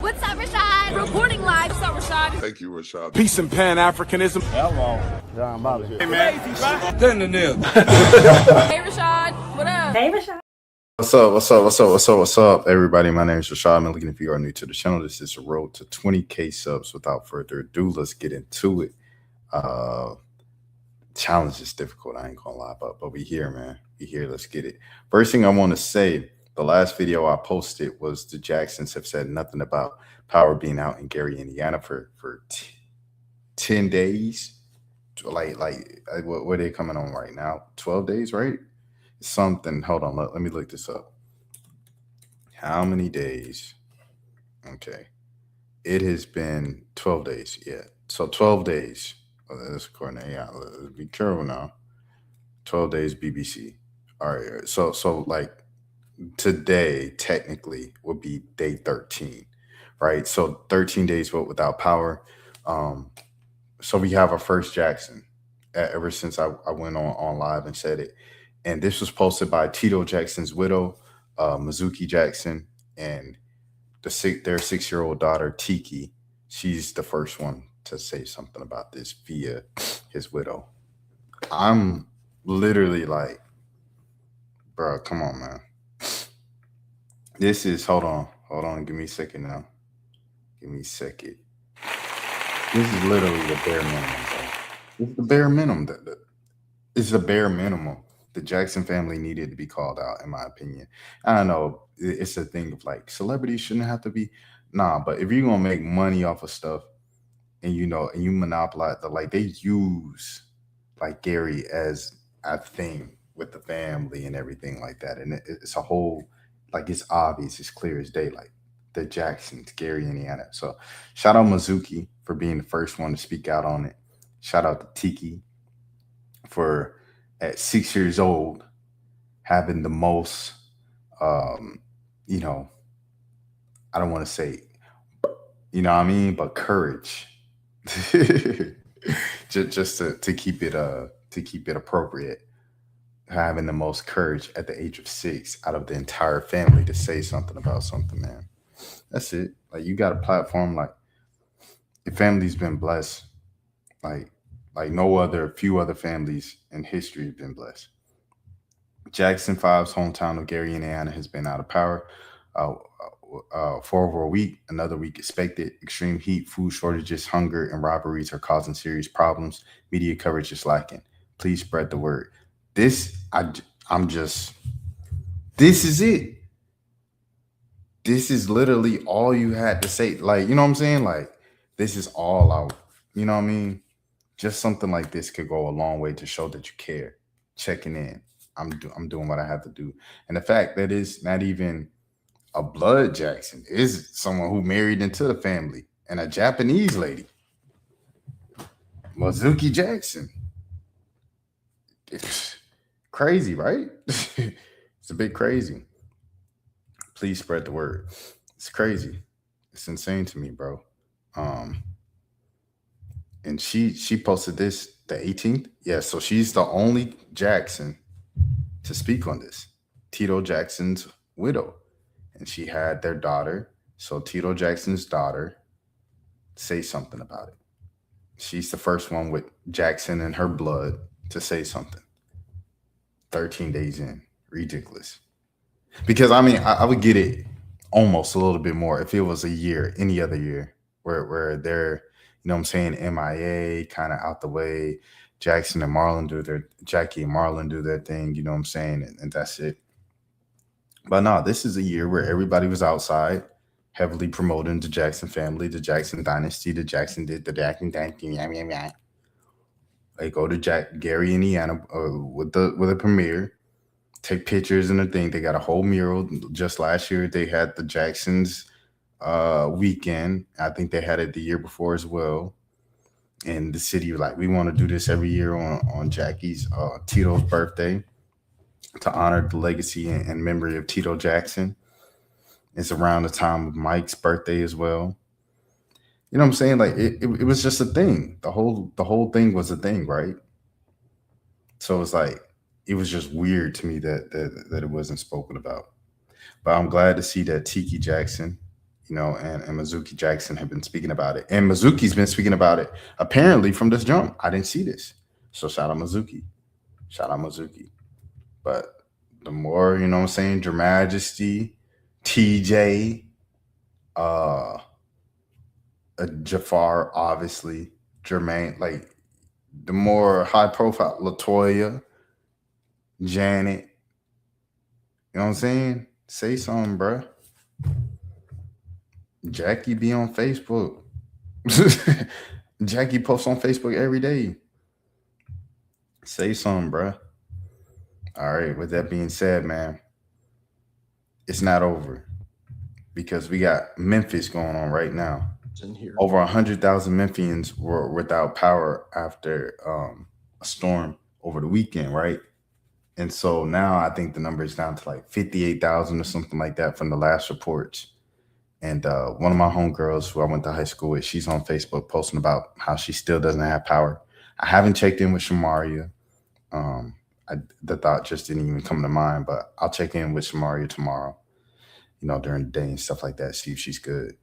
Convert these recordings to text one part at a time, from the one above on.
What's up, Rashad? Reporting live. What's up, Rashad? Thank you, Rashad. Peace and Pan-Africanism. Hello. John Bobby. Hey, man. Then the nib. Hey, Rashad. What up? Hey, Rashad. What's up, everybody? My name is Rashad Milligan. If you are new to the channel, this is a road to 20K subs. Without further ado, let's get into it. Challenge is difficult, I ain't gonna lie, but we here, man. We here, let's get it. First thing I want to say, the last video I posted was the Jacksons have said nothing about power being out in Gary, Indiana for 10 days. Like what are they coming on right now? 12 days, right? Something. Hold on, let me look this up. How many days? Okay, it has been 12 days. Yeah, so 12 days. That's according to AI. Let's be careful now. 12 days BBC. All right, so like today technically would be day 13, right? So 13 days without power. So we have our first Jackson ever since I went on live and said it. And this was posted by Tito Jackson's widow, Mizuki Jackson, and their 6-year-old daughter, Tiki. She's the first one to say something about this via his widow. I'm literally like, bro, come on, man. This is, hold on, give me a second now. Give me a second. This is literally the bare minimum, bro. It's the bare minimum. It's the bare minimum. The Jackson family needed to be called out, in my opinion. I don't know. It's a thing of like celebrities shouldn't have to be. Nah, but if you're gonna make money off of stuff, and you monopolize they use like Gary as a thing with the family and everything like that, and it's a whole it's obvious, it's clear as day, like the Jacksons, Gary, Indiana. So shout out Mizuki for being the first one to speak out on it. Shout out to Tiki for at 6 years old having the most I don't want to say but courage just to keep it appropriate, having the most courage at the age of 6 out of the entire family to say something about something, man. That's it. Like, you got a platform, like your family's been blessed like few other families in history have been blessed. Jackson 5's hometown of Gary, Indiana has been out of power for over a week. Another week expected. Extreme heat, food shortages, hunger, and robberies are causing serious problems. Media coverage is lacking. Please spread the word. This is it. This is literally all you had to say. Like, you know what I'm saying? Like, this is all out. You know what I mean? Just something like this could go a long way to show that you care. Checking in. I'm doing what I have to do. And the fact that it's not even a blood Jackson, is someone who married into the family, and a Japanese lady, Mizuki Jackson. It's crazy, right? It's a bit crazy. Please spread the word. It's crazy. It's insane to me, bro. And she posted this the 18th. Yeah, so she's the only Jackson to speak on this. Tito Jackson's widow. And she had their daughter. So Tito Jackson's daughter say something about it. She's the first one with Jackson in her blood to say something. 13 days in. Ridiculous. Because, I mean, I would get it almost a little bit more if it was a year, any other year, where they're, you know what I'm saying, MIA, kind of out the way. Jackie and Marlon do their thing, you know what I'm saying, and that's it. But no, this is a year where everybody was outside, heavily promoting the Jackson family, the Jackson dynasty, the Jackson did the Jackson dynasty. They go to Gary, Indiana, with a premiere, take pictures and a thing. They got a whole mural. Just last year, they had the Jacksons weekend. I think they had it the year before as well. And the city, like, we want to do this every year on Jackie's Tito's birthday to honor the legacy and memory of Tito Jackson. It's around the time of Mike's birthday as well. You know what I'm saying? Like, it was just a thing. The whole thing was a thing, right? So it's like, it was just weird to me that it wasn't spoken about. But I'm glad to see that Tiki Jackson, and Mizuki Jackson have been speaking about it. And Mizuki's been speaking about it apparently from this jump. I didn't see this. So shout out Mizuki. Shout out Mizuki. But the more, you know what I'm saying, Your Majesty, TJ, uh, Jafar, obviously, Jermaine, like the more high profile, Latoya, Janet, you know what I'm saying? Say something, bruh. Jackie be on Facebook. Jackie posts on Facebook every day. Say something, bruh. All right. With that being said, man, it's not over because we got Memphis going on right now. In here. Over 100,000 Memphians were without power after a storm over the weekend, right? And so now I think the number is down to like 58,000 or something like that from the last reports. And one of my homegirls who I went to high school with, she's on Facebook posting about how she still doesn't have power. I haven't checked in with Shamaria. The thought just didn't even come to mind, but I'll check in with Shamaria tomorrow, during the day and stuff like that, see if she's good.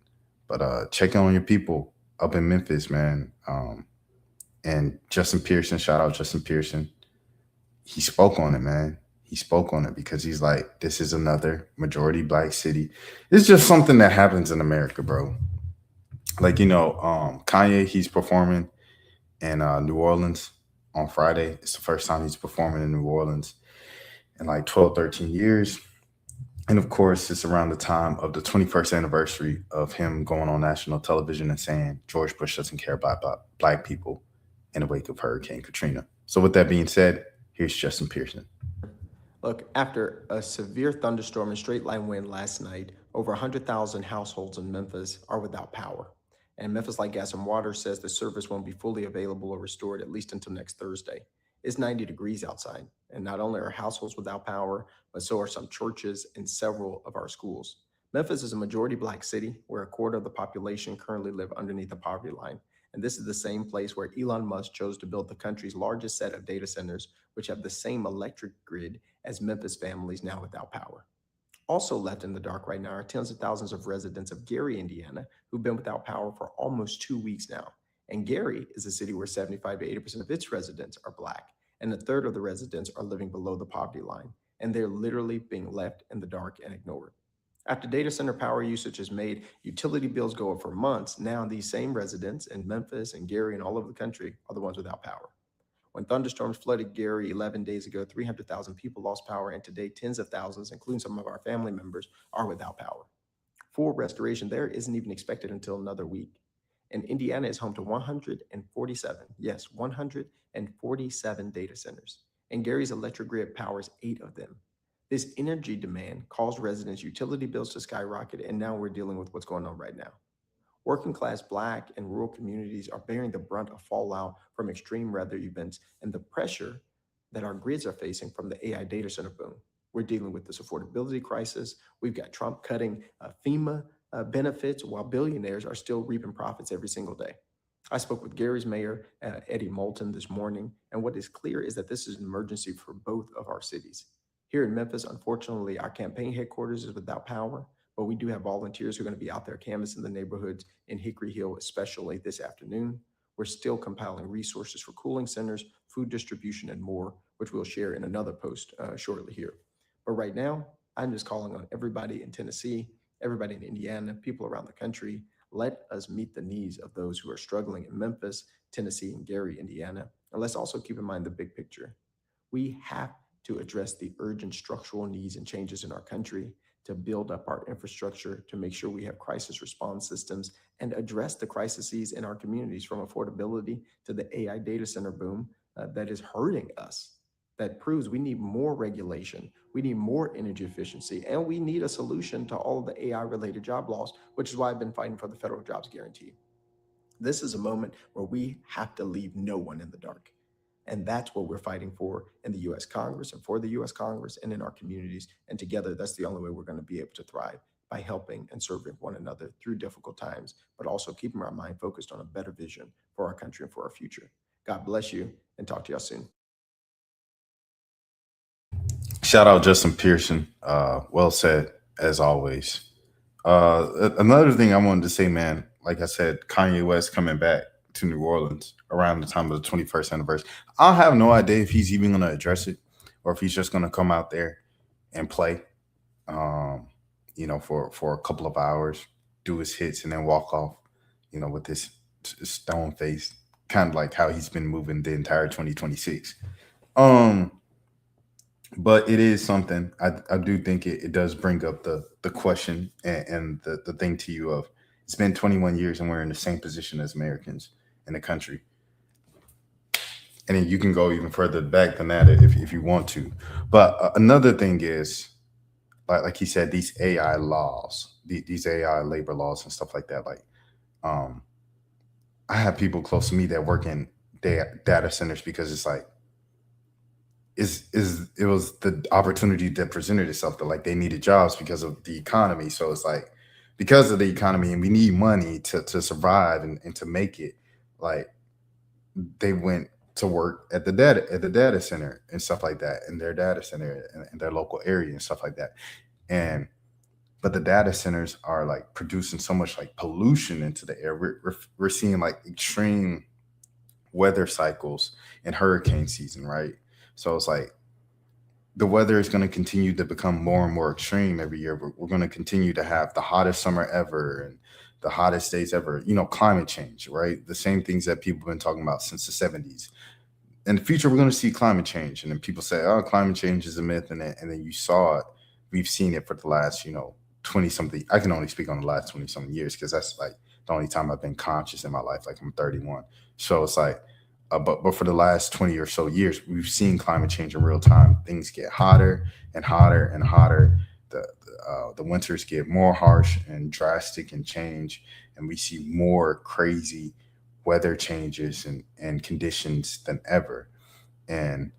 But check in on your people up in Memphis, man. And Justin Pearson, shout out Justin Pearson. He spoke on it, man. He spoke on it because he's like, this is another majority Black city. It's just something that happens in America, bro. Like, Kanye, he's performing in New Orleans on Friday. It's the first time he's performing in New Orleans in like 12, 13 years. And of course, it's around the time of the 21st anniversary of him going on national television and saying George Bush doesn't care about Black people in the wake of Hurricane Katrina. So with that being said, here's Justin Pearson. Look, after a severe thunderstorm and straight line wind last night, over 100,000 households in Memphis are without power. And Memphis Light, Gas, and Water says the service won't be fully available or restored at least until next Thursday. It's 90 degrees outside, and not only are households without power, but so are some churches and several of our schools. Memphis is a majority Black city where a quarter of the population currently live underneath the poverty line. And this is the same place where Elon Musk chose to build the country's largest set of data centers, which have the same electric grid as Memphis families now without power. Also left in the dark right now are tens of thousands of residents of Gary, Indiana, who've been without power for almost 2 weeks now. And Gary is a city where 75 to 80% of its residents are Black, and a third of the residents are living below the poverty line, and they're literally being left in the dark and ignored. After data center power usage has made utility bills go up for months, now these same residents in Memphis and Gary and all over the country are the ones without power. When thunderstorms flooded Gary 11 days ago, 300,000 people lost power, and today tens of thousands, including some of our family members, are without power. Full restoration there isn't even expected until another week. And Indiana is home to 147 data centers. And Gary's electric grid powers 8 of them. This energy demand caused residents' utility bills to skyrocket, and now we're dealing with what's going on right now. Working class Black and rural communities are bearing the brunt of fallout from extreme weather events and the pressure that our grids are facing from the AI data center boom. We're dealing with this affordability crisis. We've got Trump cutting FEMA benefits while billionaires are still reaping profits every single day. I spoke with Gary's mayor, Eddie Moulton, this morning, and what is clear is that this is an emergency for both of our cities. Here in Memphis, unfortunately, our campaign headquarters is without power, but we do have volunteers who are going to be out there canvassing the neighborhoods in Hickory Hill, especially this afternoon. We're still compiling resources for cooling centers, food distribution, and more, which we'll share in another post shortly here. But right now, I'm just calling on everybody in Tennessee, everybody in Indiana, people around the country. Let us meet the needs of those who are struggling in Memphis, Tennessee, and Gary, Indiana. And let's also keep in mind the big picture. We have to address the urgent structural needs and changes in our country, to build up our infrastructure, to make sure we have crisis response systems, and address the crises in our communities, from affordability to the AI data center boom that is hurting us. That proves we need more regulation, we need more energy efficiency, and we need a solution to all of the AI-related job loss, which is why I've been fighting for the federal jobs guarantee. This is a moment where we have to leave no one in the dark. And that's what we're fighting for in the U.S. Congress and for the U.S. Congress and in our communities. And together, that's the only way we're going to be able to thrive, by helping and serving one another through difficult times, but also keeping our mind focused on a better vision for our country and for our future. God bless you, and talk to y'all soon. Shout out Justin Pearson. Well said, as always. Another thing I wanted to say, man, like I said, Kanye West coming back to New Orleans around the time of the 21st anniversary. I have no idea if he's even going to address it or if he's just going to come out there and play, um, for a couple of hours, do his hits, and then walk off, with this stone face, kind of like how he's been moving the entire 2026. Um, but it is something I do think it does bring up the question and the thing to you of it's been 21 years and we're in the same position as Americans in the country. And then you can go even further back than that if you want to. But another thing is, like he said, these AI laws, these AI labor laws and stuff like that. Like, um, I have people close to me that work in data centers because it's like, is it was the opportunity that presented itself that like they needed jobs because of the economy. So it's like because of the economy and we need money to survive and to make it, like they went to work at the data center and stuff like that in their data center in their local area and stuff like that. And but the data centers are like producing so much like pollution into the air. We're seeing like extreme weather cycles in hurricane season, right? So it's like the weather is going to continue to become more and more extreme every year. We're going to continue to have the hottest summer ever and the hottest days ever. Climate change, right? The same things that people have been talking about since the 70s. In the future, we're going to see climate change. And then people say, oh, climate change is a myth. And then you saw it. We've seen it for the last, 20 something. I can only speak on the last 20 something years because that's like the only time I've been conscious in my life. Like I'm 31. So it's like, but for the last 20 or so years, we've seen climate change in real time. Things get hotter and hotter and hotter. The winters get more harsh and drastic and change, and we see more crazy weather changes and conditions than ever. And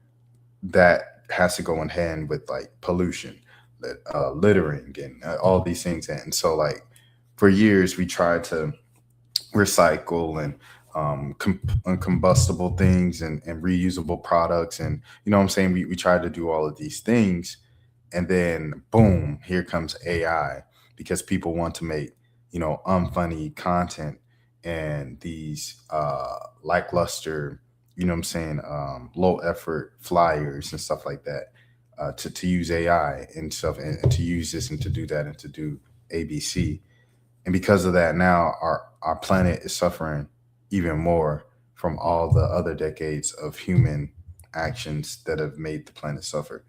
that has to go in hand with like pollution, littering, and all these things. And so, like for years, we tried to recycle and combustible things and reusable products. And you know what I'm saying? We tried to do all of these things. And then boom, here comes AI because people want to make, unfunny content and these lackluster, what I'm saying, low effort flyers and stuff like that. To use AI and stuff and to use this and to do that and to do ABC. And because of that, now our planet is suffering even more from all the other decades of human actions that have made the planet suffer.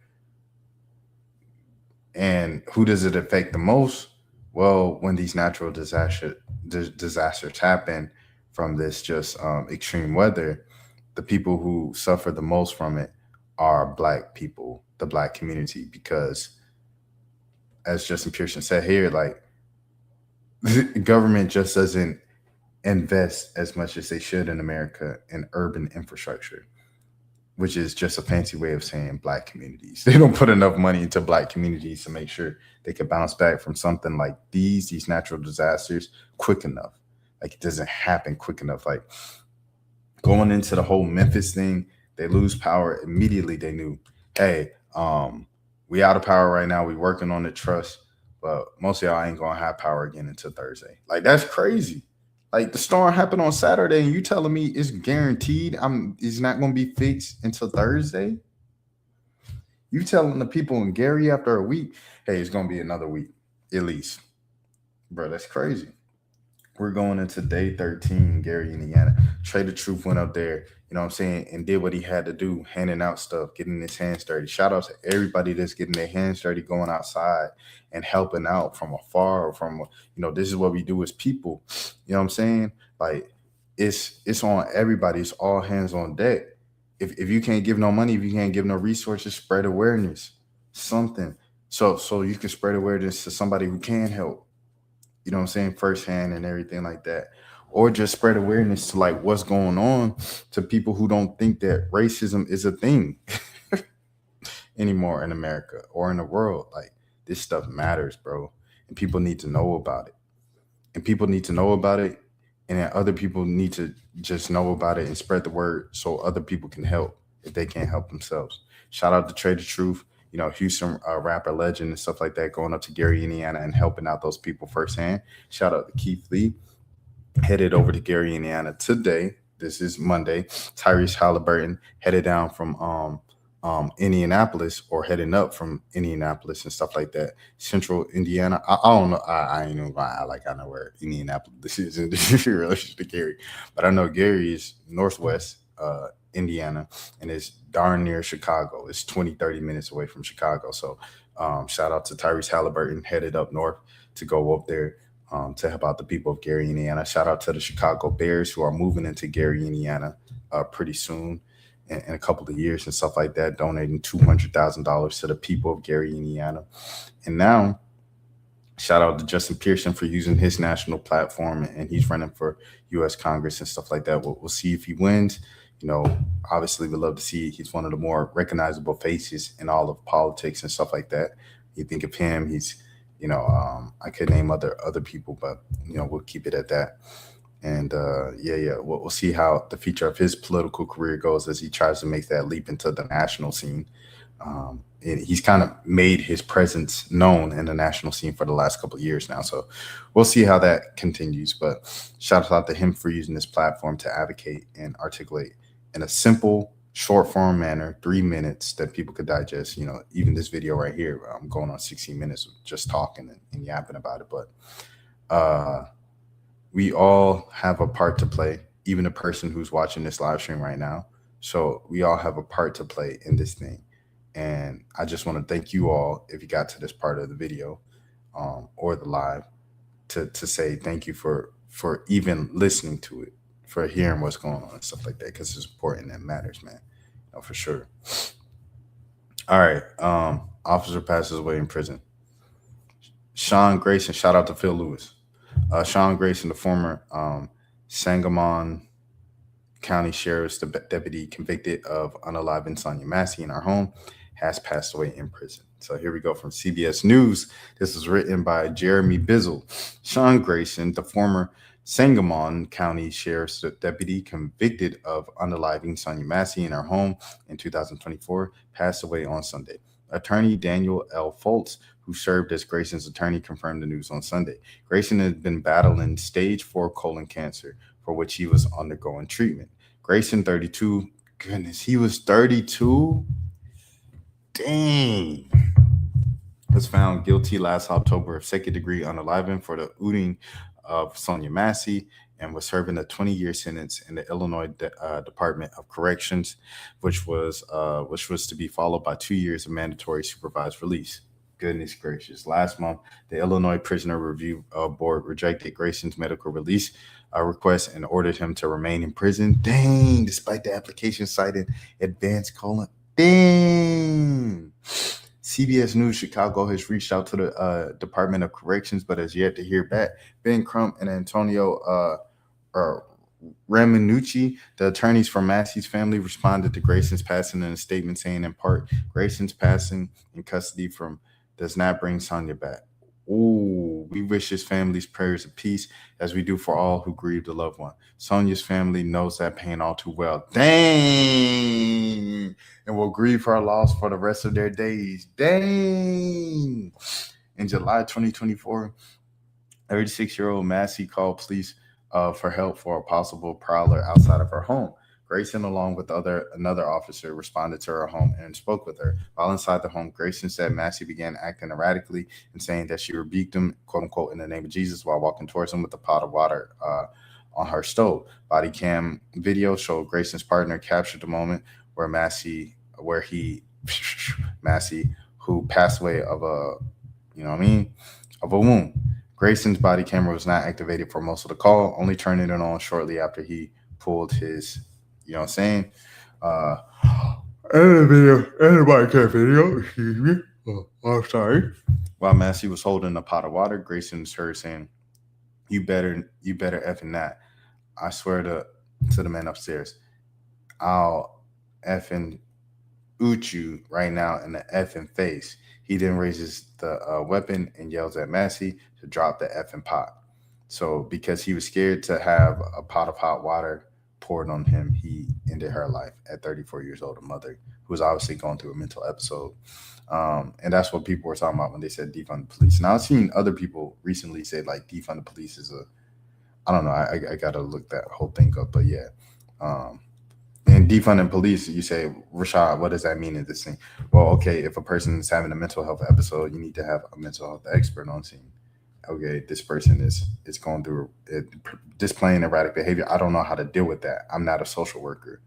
And who does it affect the most? Well, when these natural disasters happen from this just extreme weather, the people who suffer the most from it are Black people, the Black community, because as Justin Pearson said here, like the government just doesn't invest as much as they should in America in urban infrastructure, which is just a fancy way of saying Black communities. They don't put enough money into Black communities to make sure they can bounce back from something like these natural disasters quick enough. Like it doesn't happen quick enough. Like going into the whole Memphis thing, they lose power immediately. They knew, hey, we out of power right now. We working on the trust, but most of y'all ain't gonna have power again until Thursday. Like that's crazy. Like the storm happened on Saturday, and you telling me it's guaranteed it's not gonna be fixed until Thursday? You telling the people in Gary after a week, hey, it's gonna be another week at least, bro? That's crazy. We're going into day 13, Gary, Indiana. Trader Truth went up there, you know what I'm saying, and did what he had to do, handing out stuff, getting his hands dirty. Shout out to everybody that's getting their hands dirty, going outside and helping out from afar or from, this is what we do as people. You know what I'm saying? Like it's on everybody. It's all hands on deck. If you can't give no money, if you can't give no resources, spread awareness, something. So you can spread awareness to somebody who can help. You know what I'm saying, firsthand and everything like that. Or just spread awareness to like what's going on to people who don't think that racism is a thing anymore in America or in the world. Like this stuff matters, bro. And people need to know about it. And people need to know about it. And then other people need to just know about it and spread the word so other people can help if they can't help themselves. Shout out to Trader Truth. Houston rapper legend and stuff like that, going up to Gary, Indiana, and helping out those people firsthand. Shout out to Keith Lee, headed over to Gary, Indiana today. This is Monday. Tyrese Halliburton headed down from Indianapolis, or heading up from Indianapolis and stuff like that. Central Indiana. I don't know. I ain't know why. I know where Indianapolis is in relation to Gary, but I know Gary is northwest Indiana, and it's darn near Chicago. It's 20-30 minutes away from Chicago. So shout out to Tyrese Halliburton, headed up north to go up there to help out the people of Gary, Indiana. Shout out to the Chicago Bears, who are moving into Gary, Indiana pretty soon, in a couple of years and stuff like that, donating $200,000 to the people of Gary, Indiana. And now, shout out to Justin Pearson for using his national platform, and he's running for U.S. Congress and stuff like that. We'll see if he wins. Obviously, we love to see. He's one of the more recognizable faces in all of politics and stuff like that. You think of him, he's, I could name other people, but we'll keep it at that. And we'll see how the future of his political career goes as he tries to make that leap into the national scene. He's kind of made his presence known in the national scene for the last couple of years now. So we'll see how that continues. But shout out to him for using this platform to advocate and articulate in a simple, short form manner, 3 minutes that people could digest. Even this video right here, I'm going on 16 minutes of just talking and yapping about it. But we all have a part to play, even the person who's watching this live stream right now. So we all have a part to play in this thing. And I just want to thank you all, if you got to this part of the video or the live, to say thank you for even listening to it, for hearing what's going on and stuff like that, because it's important and matters, man. For sure. All right. Officer passes away in prison. Sean Grayson, shout out to Phil Lewis. Sean Grayson, the former Sangamon County Sheriff's deputy convicted of unaliving Sonia Massey in our home, has passed away in prison. So here we go from CBS News. This was written by Jeremy Bizzle. Sean Grayson, the former Sangamon County Sheriff's deputy convicted of unaliving Sonia Massey in her home in 2024, passed away on Sunday. Attorney Daniel L. Foltz, who served as Grayson's attorney, confirmed the news on Sunday. Grayson had been battling stage 4 colon cancer, for which he was undergoing treatment. Grayson, 32, goodness, he was 32? Dang. Was found guilty last October of second-degree unaliving for the outing of Sonia Massey, and was serving a 20-year sentence in the Illinois Department of Corrections, which was to be followed by 2 years of mandatory supervised release. Goodness gracious. Last month, the Illinois Prisoner Review Board rejected Grayson's medical release request and ordered him to remain in prison. Dang, despite the application citing advanced colon. Dang. CBS News Chicago has reached out to the Department of Corrections, but has yet to hear back. Ben Crump and Antonio Raminucci, the attorneys for Massey's family, responded to Grayson's passing in a statement saying, in part, Grayson's passing in custody does not bring Sonia back. Ooh, we wish his family's prayers of peace, as we do for all who grieved a loved one. Sonia's family knows that pain all too well. Dang! And will grieve her loss for the rest of their days. Dang! In July 2024, 36-year-old Massey called police for help for a possible prowler outside of her home. Grayson, along with another officer, responded to her home and spoke with her. While inside the home, Grayson said Massey began acting erratically and saying that she rebuked him, quote unquote, in the name of Jesus, while walking towards him with a pot of water on her stove. Body cam video showed Grayson's partner captured the moment where Massey, who passed away of a wound. Grayson's body camera was not activated for most of the call, only turning it on shortly after he pulled his. You know what I'm saying? Anybody can't video. Excuse me. I'm sorry. While Massey was holding a pot of water, Grayson's heard saying, You better effing not. I swear to the man upstairs, I'll effing oot you right now in the effing face. He then raises the weapon and yells at Massey to drop the effing pot. So because he was scared to have a pot of hot water poured on him, he ended her life at 34 years old, a mother who's obviously going through a mental episode. And that's what people were talking about when they said defund the police. Now I've seen other people recently say like defund the police is a, I don't know, I gotta look that whole thing up, but yeah. Um, and defunding police, you say, Rashad, what does that mean in this thing? Well, okay, if a person is having a mental health episode, you need to have a mental health expert on scene. Okay, this person is going through it, displaying erratic behavior. I don't know how to deal with that. I'm not a social worker.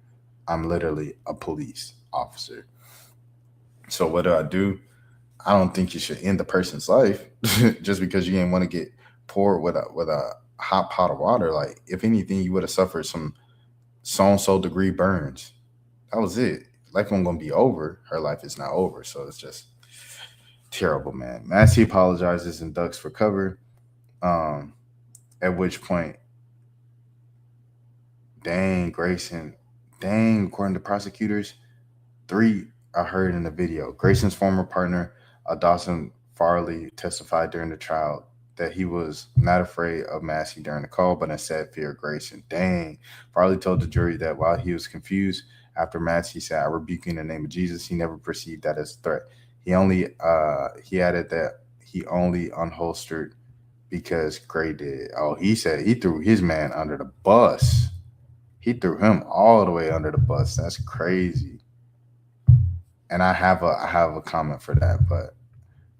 I'm literally a police officer. So what do? I don't think you should end the person's life just because you didn't want to get poured with a hot pot of water. Like if anything, you would have suffered some so and so degree burns. That was it. Life wasn't gonna be over. Her life is not over. So it's just terrible, man. Massey apologizes and ducks for cover. Um, at which point, dang, Grayson, dang, according to prosecutors, three are heard in the video. Grayson's former partner, Dawson Farley, testified during the trial that he was not afraid of Massey during the call, but instead feared Grayson. Dang. Farley told the jury that while he was confused after Massey said, "I rebuke you in the name of Jesus," he never perceived that as a threat. He added that he only unholstered because Gray did. Oh, he said he threw his man under the bus. He threw him all the way under the bus. That's crazy. And I have a comment for that, but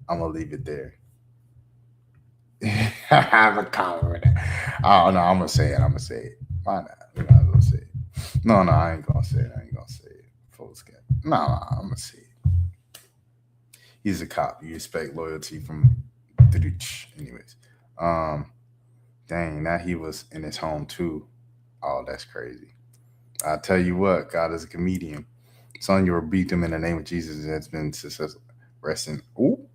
I'm gonna leave it there. I have a comment for that. Oh no, I'm gonna say it. I'm gonna say it. Why not? We might as well say it. No, I ain't gonna say it. I ain't gonna say it. Folks get I'm gonna say it. He's a cop. You expect loyalty from the anyways. Um, dang, now he was in his home too. Oh, that's crazy. I tell you what, God is a comedian. Son, you rebuked him in the name of Jesus has been successful. Resting. Ooh.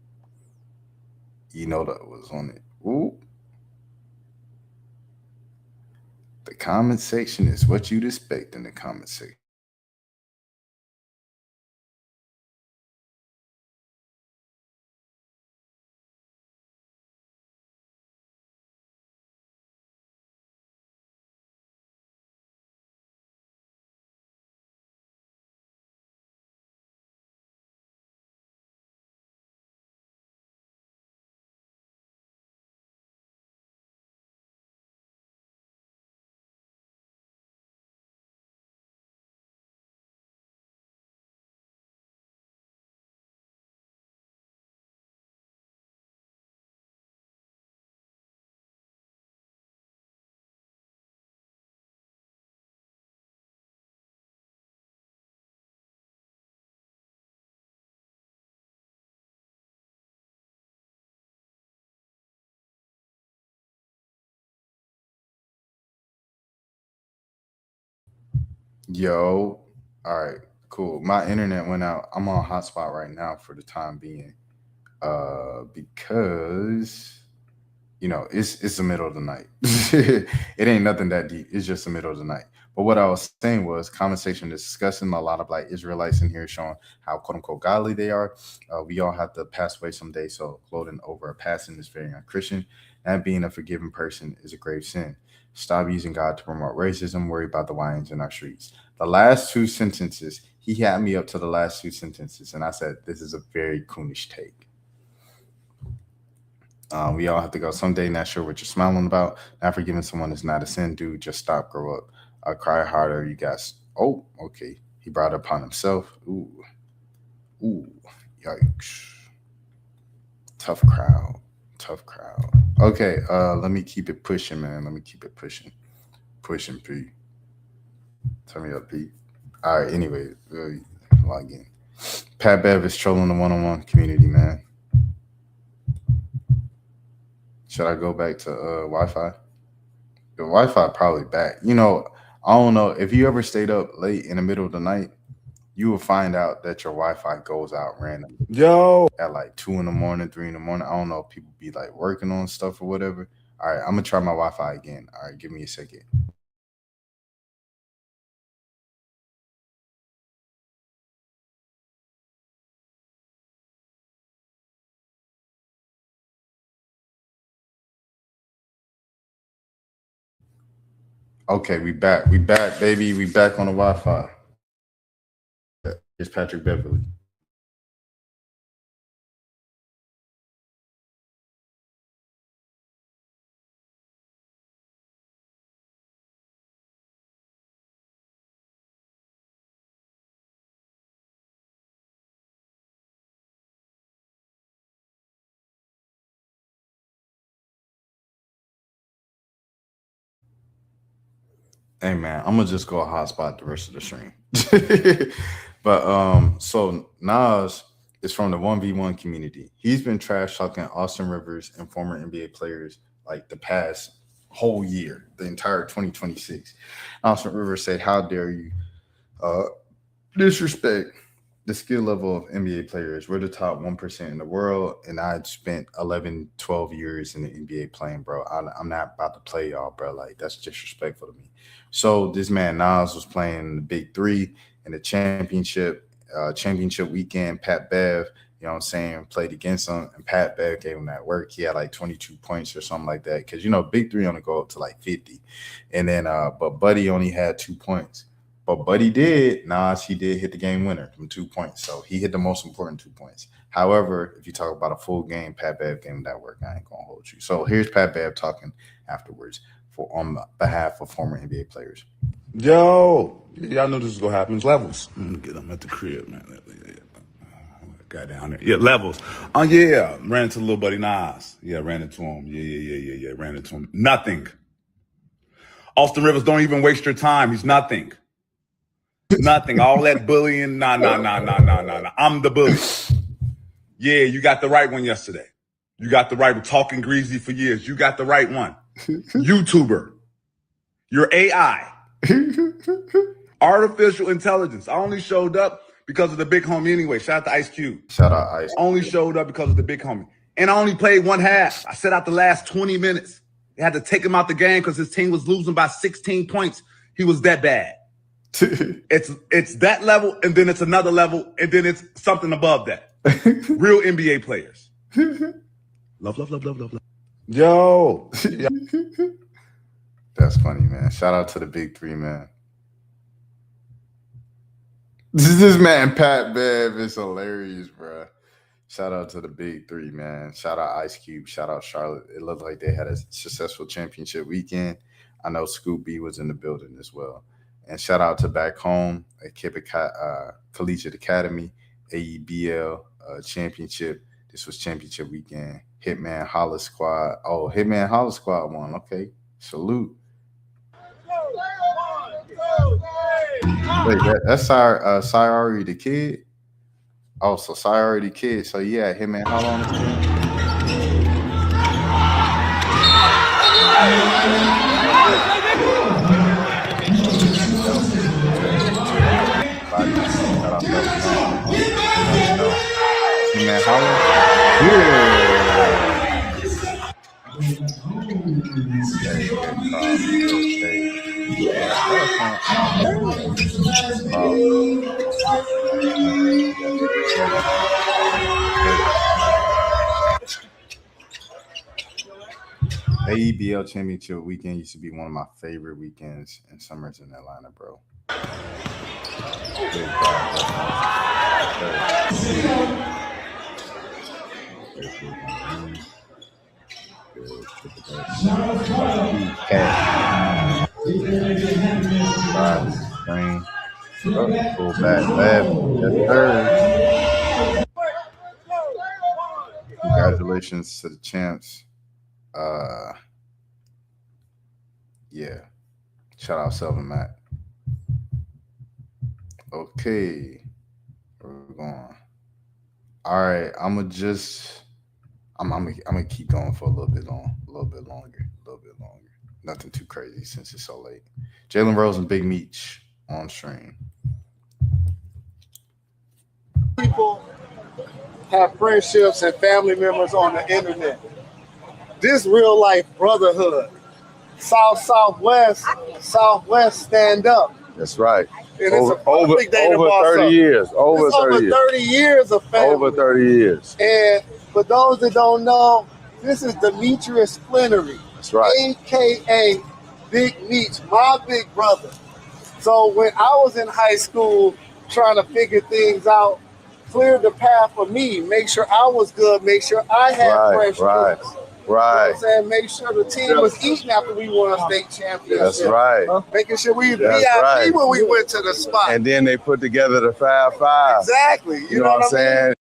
You know that was on it. Ooh. The comment section is what you'd expect in the comment section. Yo, all right, cool. My internet went out. I'm on hotspot right now for the time being. Because it's the middle of the night. It ain't nothing that deep. It's just the middle of the night. But what I was saying was conversation discussing a lot of like Israelites in here showing how quote unquote godly they are. We all have to pass away someday. So gloating over a passing is very unchristian. And being a forgiven person is a grave sin. Stop using God to promote racism. Worry about the lions in our streets. The last two sentences, he had me up to the last two sentences. And I said, this is a very coonish take. We all have to go someday. Not sure what you're smiling about. Not forgiving someone is not a sin, dude. Just stop, grow up. Cry harder, you guys. Oh, okay. He brought it upon himself. Ooh, yikes. Tough crowd. Okay, let me keep it pushing, man. Let me keep it pushing. Pushing, P. Turn me up, P. All right, anyway, log in. Pat Bev is trolling the one-on-one community, man. Should I go back to Wi-Fi? The Wi-Fi probably back. I don't know. If you ever stayed up late in the middle of the night, you will find out that your Wi-Fi goes out randomly. Yo. At like 2 a.m, 3 a.m. I don't know if people be like working on stuff or whatever. All right, I'm gonna try my Wi-Fi again. All right, give me a second. Okay, we back. We back, baby. We back on the Wi-Fi. Here's Patrick Beverly. Hey man, I'm gonna just go hotspot the rest of the stream. But so Nas is from the 1v1 community. He's been trash talking Austin Rivers and former NBA players like the past whole year, the entire 2026. Austin Rivers said, "How dare you disrespect the skill level of NBA players? We're the top 1% in the world, and I spent 11, 12 years in the NBA playing, bro. I'm not about to play y'all, bro. Like, that's disrespectful to me." So this man Nas was playing the Big Three in the championship weekend. Pat Bev, you know what I'm saying, played against him, and Pat Bev gave him that work. He had like 22 points or something like that, because, you know, Big Three only go up to like 50. And then, but Buddy only had 2 points. But Buddy did, Nas, he did hit the game winner from 2 points. So he hit the most important 2 points. However, if you talk about a full game, Pat Bev gave him that work. I ain't going to hold you. So here's Pat Bev talking afterwards on behalf of former NBA players. Yo, y'all know this is going to happen. It's levels. I'm going to get them at the crib, man. Got down there. Yeah, levels. Oh, yeah. Ran into little buddy Nas. Yeah, ran into him. Yeah. Ran into him. Nothing. Austin Rivers, don't even waste your time. He's nothing. Nothing. All that bullying. Nah. I'm the bully. Yeah, you got the right one yesterday. You got the right one. Talking greasy for years. You got the right one. YouTuber. You're AI. Artificial intelligence. I only showed up because of the big homie anyway. Shout out to Ice Cube. Shout out Ice. Only showed up because of the big homie. And I only played one half. I set out the last 20 minutes. They had to take him out the game because his team was losing by 16 points. He was that bad. It's that level, and then it's another level, and then it's something above that. Real NBA players. Love. Yo. That's funny, man. Shout out to the Big Three, man. This man, Pat Bev, is hilarious, bro. Shout out to the Big Three, man. Shout out Ice Cube. Shout out Charlotte. It looked like they had a successful championship weekend. I know Scoop B was in the building as well. And shout out to back home at Collegiate Academy, AEBL championship. This was championship weekend. Hitman Holla Squad. Oh, Hitman Holla Squad won. Okay. Salute. Wait, that's our Sayari the Kid. Oh, so Sayari the Kid. So yeah, Hitman Holla on the team. Hitman Holla. Yeah. AEBL championship weekend used to be one of my favorite weekends in summers in Atlanta, bro. Go back left. Yes, sir. Congratulations to the champs. Yeah. Shout out Selvin Matt. Okay. Where we going? All right. I'm gonna keep going for a little bit longer. Nothing too crazy since it's so late. Jalen Rose and Big Meech on stream. People have friendships and family members on the internet. This real life brotherhood. Southwest stand up. That's right. And over it's a perfect day to boss 30 up. years. Over 30 years of family. Over 30 years. And for those that don't know, this is Demetrius Flannery. That's right. AKA Big Meech, my big brother. So when I was in high school, trying to figure things out, cleared the path for me, make sure I was good, make sure I had fresh fruits. You know what I'm saying? Make sure the team was eating after we won a state championship. That's right. Making sure we That's VIP right. when we went to the spot. And then they put together the Fab Five. Exactly. You know what I'm saying?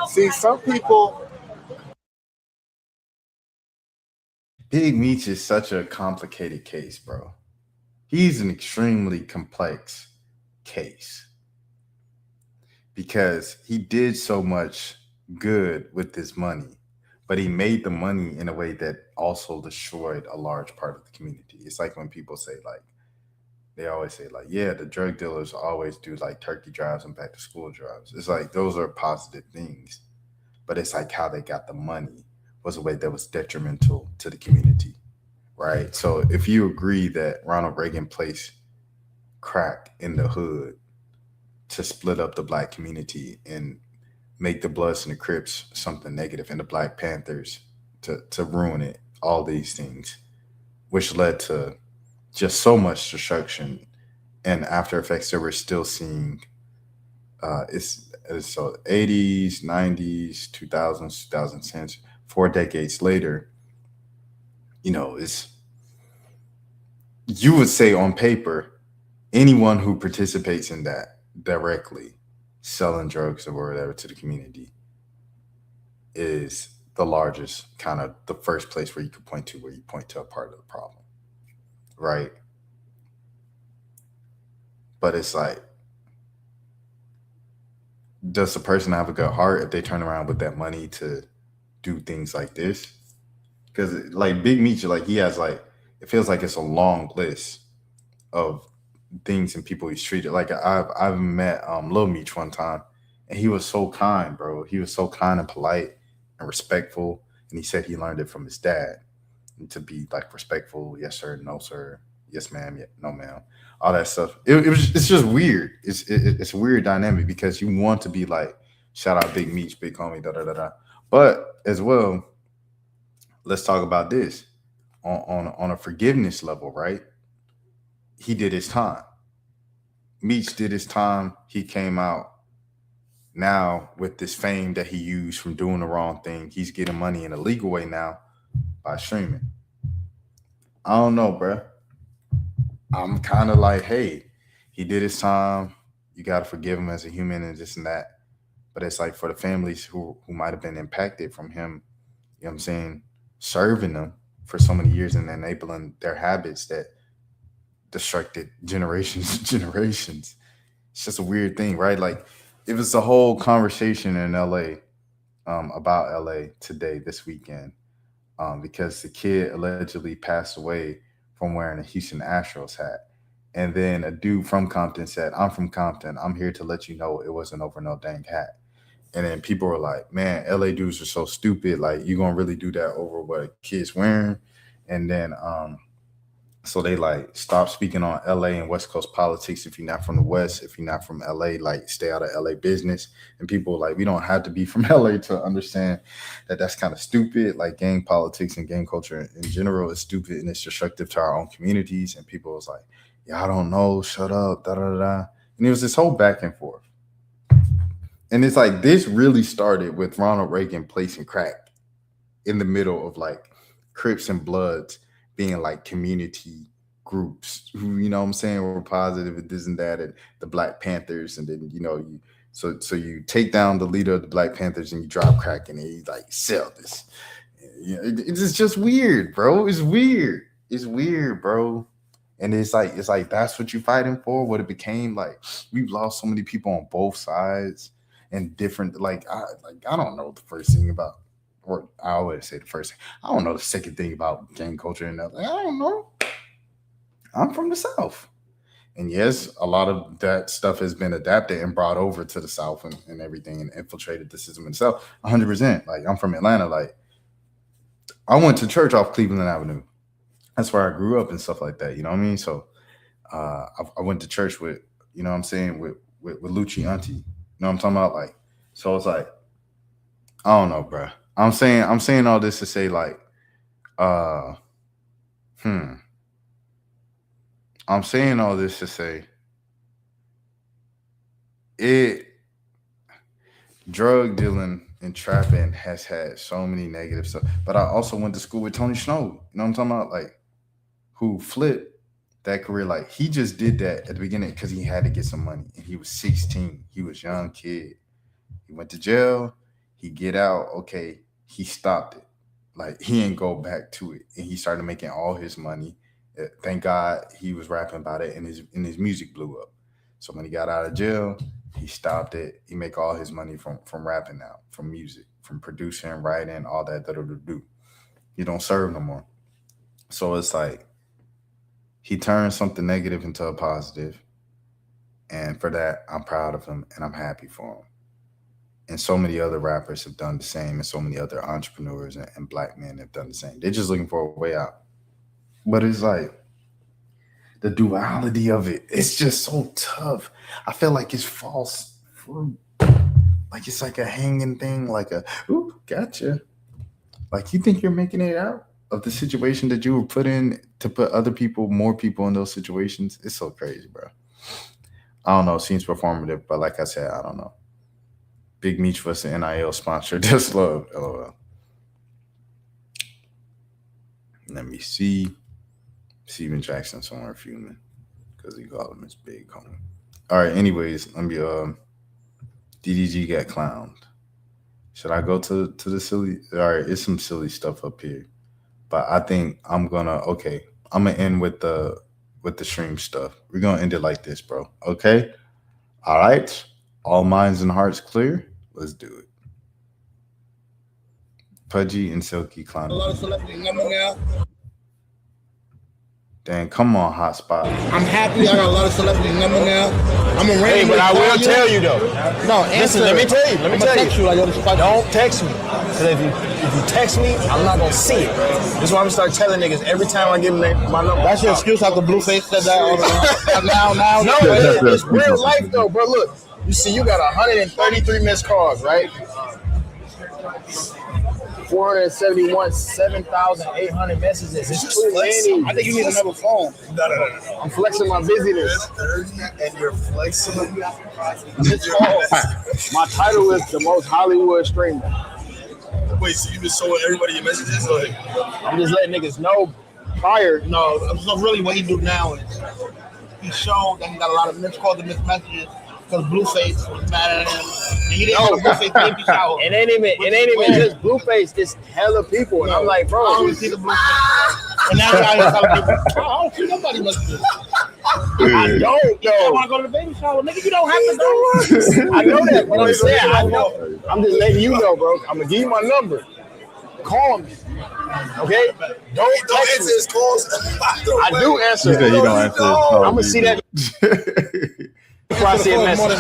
See, some people. Big Meech is such a complicated case, bro. He's an extremely complex case because he did so much good with his money, but he made the money in a way that also destroyed a large part of the community. It's like when people say, like, they always say, like, yeah, the drug dealers always do like turkey drives and back to school drives. It's like those are positive things, but it's like how they got the money was a way that was detrimental to the community, right? So if you agree that Ronald Reagan placed crack in the hood to split up the black community and make the Bloods and the Crips something negative and the Black Panthers to ruin it, all these things, which led to just so much destruction and after effects that we're still seeing. It's so 80s, 90s, 2000s, 2010s, 4 decades later, you know, you would say on paper, anyone who participates in that directly, selling drugs or whatever to the community, is the largest, kind of the first place where you could point to, where you point to a part of the problem, right? But it's like, does the person have a good heart if they turn around with that money to do things like this? Because like Big Meech, like he has like, it feels like it's a long list of things and people he's treated. Like I've met Lil Meech one time, and he was so kind, bro. He was so kind and polite and respectful, and he said he learned it from his dad, and to be like respectful. Yes sir, no sir, yes ma'am, yeah, no ma'am, all that stuff. It's just weird. It's a weird dynamic because you want to be like, shout out Big Meech, big homie, da da da da. But as well, let's talk about this on a forgiveness level, right? He did his time. Meech did his time. He came out now with this fame that he used from doing the wrong thing. He's getting money in a legal way now by streaming. I don't know, bro. I'm kind of like, hey, he did his time. You got to forgive him as a human and this and that. But it's like for the families who might have been impacted from him, you know what I'm saying, serving them for so many years and enabling their habits that destructed generations and generations. It's just a weird thing, right? Like it was a whole conversation in LA about LA today, this weekend, because the kid allegedly passed away from wearing a Houston Astros hat. And then a dude from Compton said, I'm from Compton. I'm here to let you know it wasn't over no dang hat. And then people were like, man, LA dudes are so stupid. Like, you gonna really do that over what a kid's wearing? And then so they like stop speaking on LA and West Coast politics. If you're not from the West, if you're not from LA, like stay out of LA business. And people like, we don't have to be from LA to understand that that's kind of stupid. Like gang politics and gang culture in general is stupid and it's destructive to our own communities. And people was like, yeah, I don't know, shut up, da da da. And it was this whole back and forth. And it's like this really started with Ronald Reagan placing crack in the middle of like Crips and Bloods being like community groups who, you know what I'm saying, were positive and this and that, and the Black Panthers. And then, you know, so you take down the leader of the Black Panthers and you drop crack and you like sell this. You know, it's just weird, bro. It's weird. It's weird, bro. And it's like that's what you're fighting for. What it became like, we've lost so many people on both sides and different. I don't know the first thing about, or I always say the first thing. I don't know the second thing about gang culture and nothing. I don't know. I'm from the South, and yes, a lot of that stuff has been adapted and brought over to the South and everything, and infiltrated the system itself. 100%. Like I'm from Atlanta. Like I went to church off Cleveland Avenue. That's where I grew up and stuff like that. You know what I mean? So I went to church with, you know what I'm saying, with Lucci Auntie. You know what I'm talking about? Like, so it's like, I don't know, bro. I'm saying all this to say like, I'm saying all this to say it drug dealing and trapping has had so many negative stuff. But I also went to school with Tony Snow. You know what I'm talking about? Like, who flipped that career. Like, he just did that at the beginning because he had to get some money. And he was 16. He was a young kid. He went to jail. He get out. Okay, he stopped it. Like, he ain't go back to it. And he started making all his money. Thank God he was rapping about it, and his music blew up. So when he got out of jail, he stopped it. He make all his money from rapping now, from music, from producing, writing, all that. He don't serve no more. So it's like he turned something negative into a positive. And for that, I'm proud of him and I'm happy for him. And so many other rappers have done the same, and so many other entrepreneurs and black men have done the same. They're just looking for a way out. But it's like the duality of it. It's just so tough. I feel like it's false fruit. Like it's like a hanging thing, like a, ooh, gotcha. Like you think you're making it out of the situation that you were put in to put more people in those situations. It's so crazy, bro. I don't know. It seems performative, but like I said, I don't know. Big Meech was the NIL sponsor. Just love. LOL. Let me see. Steven Jackson somewhere fuming because he called him his big homie. All right. Anyways, let me. DDG got clowned. Should I go to the silly? All right, it's some silly stuff up here, but I think I'm gonna end with the stream stuff. We're gonna end it like this, bro. Okay. All right. All minds and hearts clear. Let's do it. Pudgy and Silky clown. A lot of celebrity number now. Dan, come on, Hotspot. I'm happy I got a lot of celebrity number now. I'm a Hey, but I will tell you though. No, Listen, let me tell you. text you like, yo, Don't text me. Because if you text me, I'm not going to see it. This is why I'm going to start telling niggas every time I give them my number. That's your excuse after Blueface said that all the now. No, it's real life though, bro. Look, you see, you got 133 missed calls, right? 471, 7,800 messages. It's too many. I think you need another phone. No. I'm flexing my busyness. And you're flexible. My title is the most Hollywood streamer. Wait, so you been showing everybody your messages? Like, I'm just letting niggas know prior. No, so really what he do now is he showed that he got a lot of missed calls and missed messages because Blueface was mad at him. And he didn't know Blueface baby shower. It ain't even just Blueface. It's hella people. And I'm like, bro. I don't see the Blueface. And now I'm telling people, I don't see nobody messages. I don't, yo. I want to go to the baby shower. Nigga, you don't have to go. I know that, but I'm saying, I know. I'm just letting you know, bro. I'm going to give you my number. Call me. Okay? Don't answer his calls. I do answer. He said he don't answer his calls. I'm going to see that before I see a message.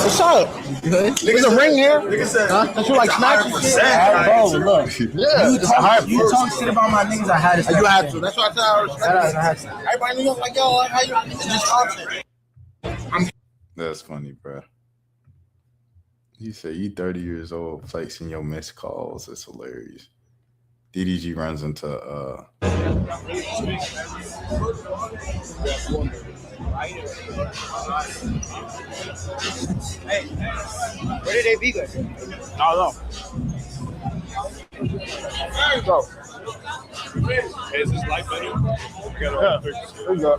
What's up? There's a ring here. That you like snatching shit? Bro, look. Yeah. You talk shit about my niggas, I had to You had to. That's what I tell her. I had to. Everybody in New York like, yo, how you just talking? That's funny, bro. He said you 30 years old flexing your missed calls. It's hilarious. DDG runs into Hey, where did they be good? I don't know. So, Hey, is this live video? We got yeah, there you go.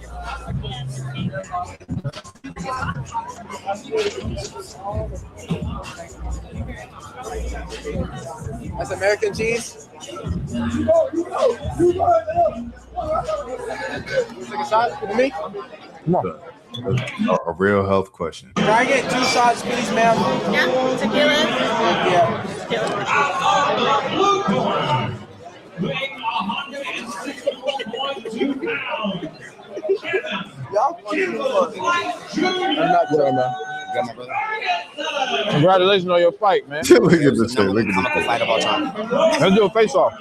That's American cheese. Take a shot with me. Come on. a real health question. Can I get 2 shots, please, ma'am? Yeah, tequila. Yeah. Y'all funny as fuck. I'm not good, man. Got my brother. Congratulations on your fight, man. Look at this shit. Look at this. Fight of all time. Let's do a face off.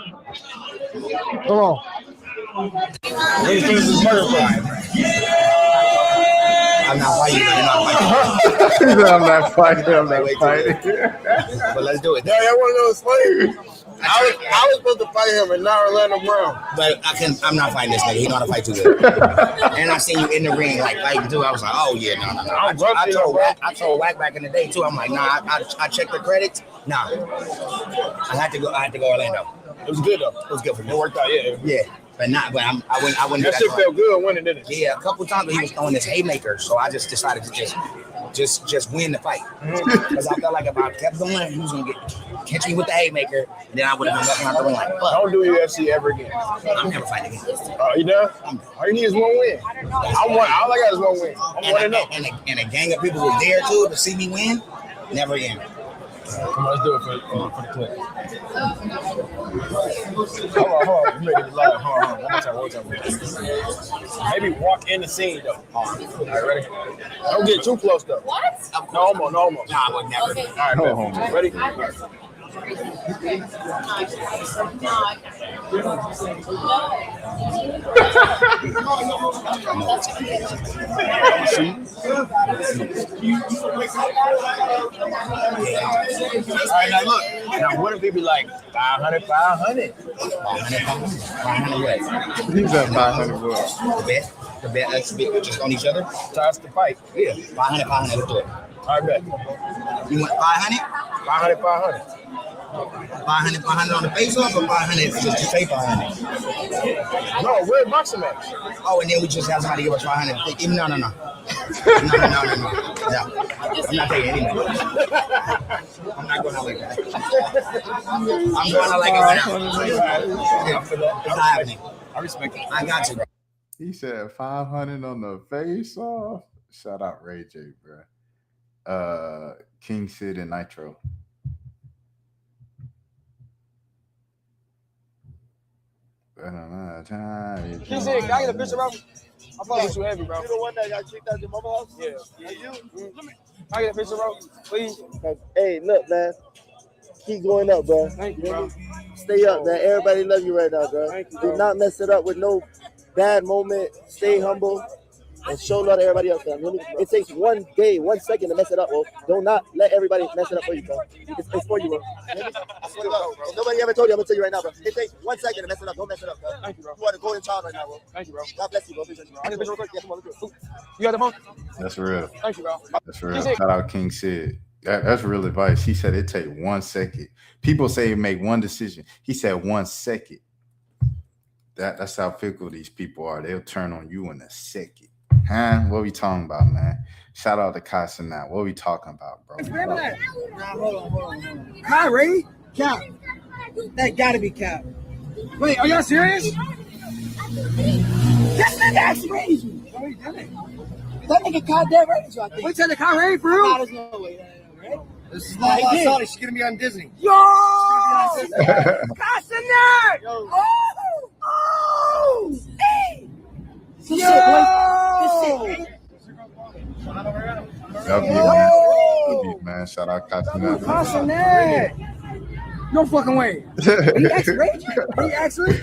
Come on. Let's finish this murder fight. I'm not fighting. I'm not fighting. But let's do it. Yeah, y'all want to know what's funny? I was supposed to fight him and not Orlando Brown. But I'm not fighting this nigga. He know how to fight too good. And I seen you in the ring like fighting too. I was like, oh yeah, no. I told Wack back in the day too. I'm like, nah. I checked the credits. Nah. I had to go Orlando. It was good though. It was good for me. It worked out. Yeah. But I wouldn't. That shit felt good winning, didn't it? Yeah, a couple times, but he was throwing this haymaker, so I just decided to just win the fight because I felt like if I kept going, he was gonna catch me with the haymaker, and then I would have been walking out the ring like, fuck. Don't do UFC ever again. I'm never fighting again. You done? All you need is one win. All I got is one win. I'm 1-0. And a gang of people was there too to see me win. Never again. Come on, let's do it for the clip. Hold on. You make it live. Hold on. One more time. Maybe walk in the scene though. All right, ready? Don't get too close though. What? No more. Nah, I would never. Okay. All right, no homo. Ready? See? All right, now look. Now what if they be like 500? 500 what? He said 500 what? The bet. Let's bet just on each other. That's the fight. Yeah, 500. Let's do it. All right, bet. You want 500? 500. 500 on the face off, or 500 just to pay 500? No, we're a boxing match. Oh, and then we just have somebody give us 500. No. No. I'm not taking any money. I'm not going out like that. I'm going out like it's happening. I respect it. I got you, bro. He said 500 on the face off. Shout out Ray J, bro. King Sid and Nitro. He said, can I get a picture, bro? I thought it was too heavy, bro. You the one that got kicked out your mama house? Yeah. You? Can I get a picture, bro? Please. Hey, look, man. Keep going up, bro. Thank you, bro. Stay up, man. Everybody love you right now, bro. Thank you, bro. Do not mess it up with no bad moment. Stay humble and show love to everybody else, man. It takes 1 day, 1 second to mess it up, bro. Do not let everybody mess it up for you, bro. It's for you, bro. If nobody ever told you, I'm gonna tell you right now, bro. It takes 1 second to mess it up. Don't mess it up, bro. Thank you, bro. You are the golden child right now, bro. Thank you, bro. God bless you, bro. Appreciate you, bro. I get a picture real quick? Yeah, come on, let's do it. You got the phone? That's real. Thank you, bro. That's real. Shout out King Sid. That's real advice. He said it take 1 second. People say make one decision. He said 1 second. That's how fickle these people are. They'll turn on you in a second. Huh? What we talking about, man? Shout out to Casa now. What we talking about, bro? Hold on. Kyrie? Cap. That gotta be Cap. Wait, are y'all serious? This nigga actually raised you. No, he didn't. That nigga goddamn raised you, I think. Wait, tell the Kyrie for real? There's no way. Right? This is not Sony. She's gonna be on Disney. Yo! Casa nerd! Oh! Hey! Yo! Man. Shout out Casa. No fucking way. He actually raised you? He actually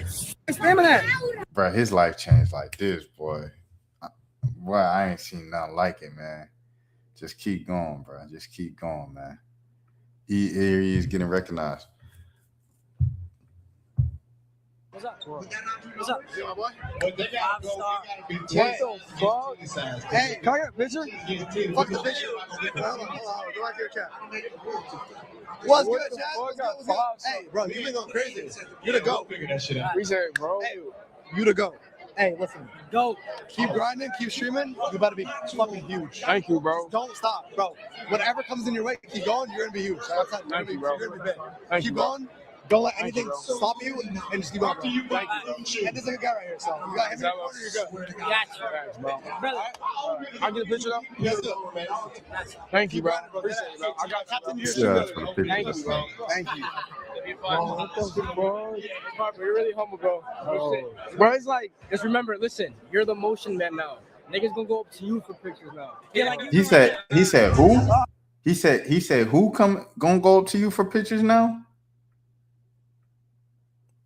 spamming that. Bro, his life changed like this, boy. Boy, I ain't seen nothing like it, man. Just keep going, bro. Just keep going, man. He is getting recognized. What's up? What's up? See my boy? Hey, can I get a picture? Fuck the picture. Hold on. Go back here, chat. What's good, chat? What's good? Hey, bro, you been going crazy. You the GOAT. Appreciate it, bro. Hey, you the GOAT. Hey, listen. Go. Keep grinding, keep streaming. You about to be fucking huge. Thank you, bro. Don't stop, bro. Whatever comes in your way, keep going. You're gonna be huge. Thank you, bro. You're gonna be big. Thank you, Keep bro. going. Don't let anything bro. stop you, and just keep going, bro. Thank you. And this is a guy right here, so you got him in the corner, you're good. Gotcha. Thanks, bro. Brother. I'll get a picture, though? Let's do it. Thank you, bro. Appreciate it, bro. I got Captain here. Yeah, that's for the Thank people. you, bro. Thank you. Bro, you're really humble, bro. Bro, it's like, Just remember, listen, you're the motion man now. Niggas gonna go up to you for pictures now. He said who? He said who gonna go up to you for pictures now?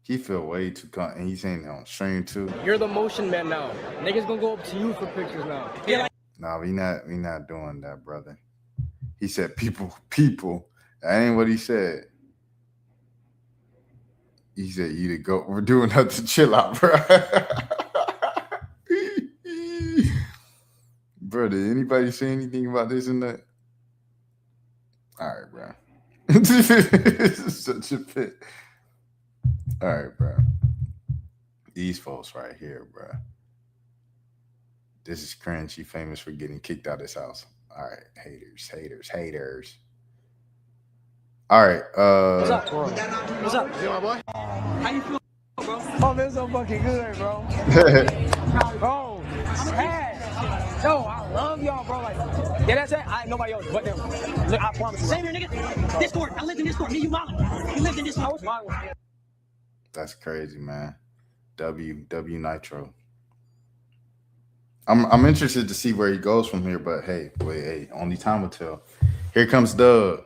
He feel way too and he's saying on stream too. You're the motion man now. Niggas gonna go up to you for pictures now. No, we not doing that, brother. He said people. That ain't what he said. He said, "You to go. We're doing nothing. Chill out, bro." Bro, did anybody say anything about this and that? All right, bro. This is such a pit. All right, bro. These folks right here, bro. This is cringe. She famous for getting kicked out of his house. All right, haters. All right. What's up? What's up? You my boy? How you feel, bro? Oh, man, so fucking good, bro. Bro, hey. No, I love y'all, bro. Like, yeah, that's it. I ain't nobody else but them. Look, I promise you. Same here, nigga. Discord. I lived in Discord. Me, you, Molly. You lived in Discord. I was Molly. That's crazy, man. W Nitro. I'm interested to see where he goes from here, but hey, only time will tell. Here comes Dub.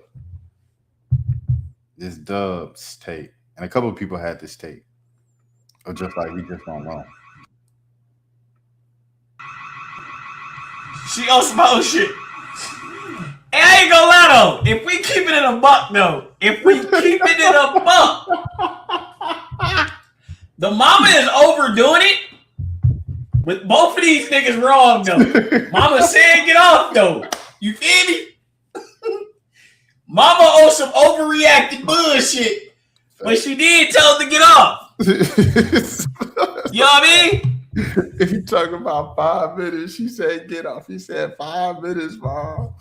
This Dub's take, and a couple of people had this take, or just like we just don't know. She on some old shit. And I ain't gonna lie though, if we keep it in a buck though, the mama is overdoing it. With both of these niggas wrong though. Mama said get off though. You feel me? Mama on some overreacted bullshit. But she did tell him to get off. You know what I mean? If you talk about 5 minutes, she said get off. He said 5 minutes, Mom.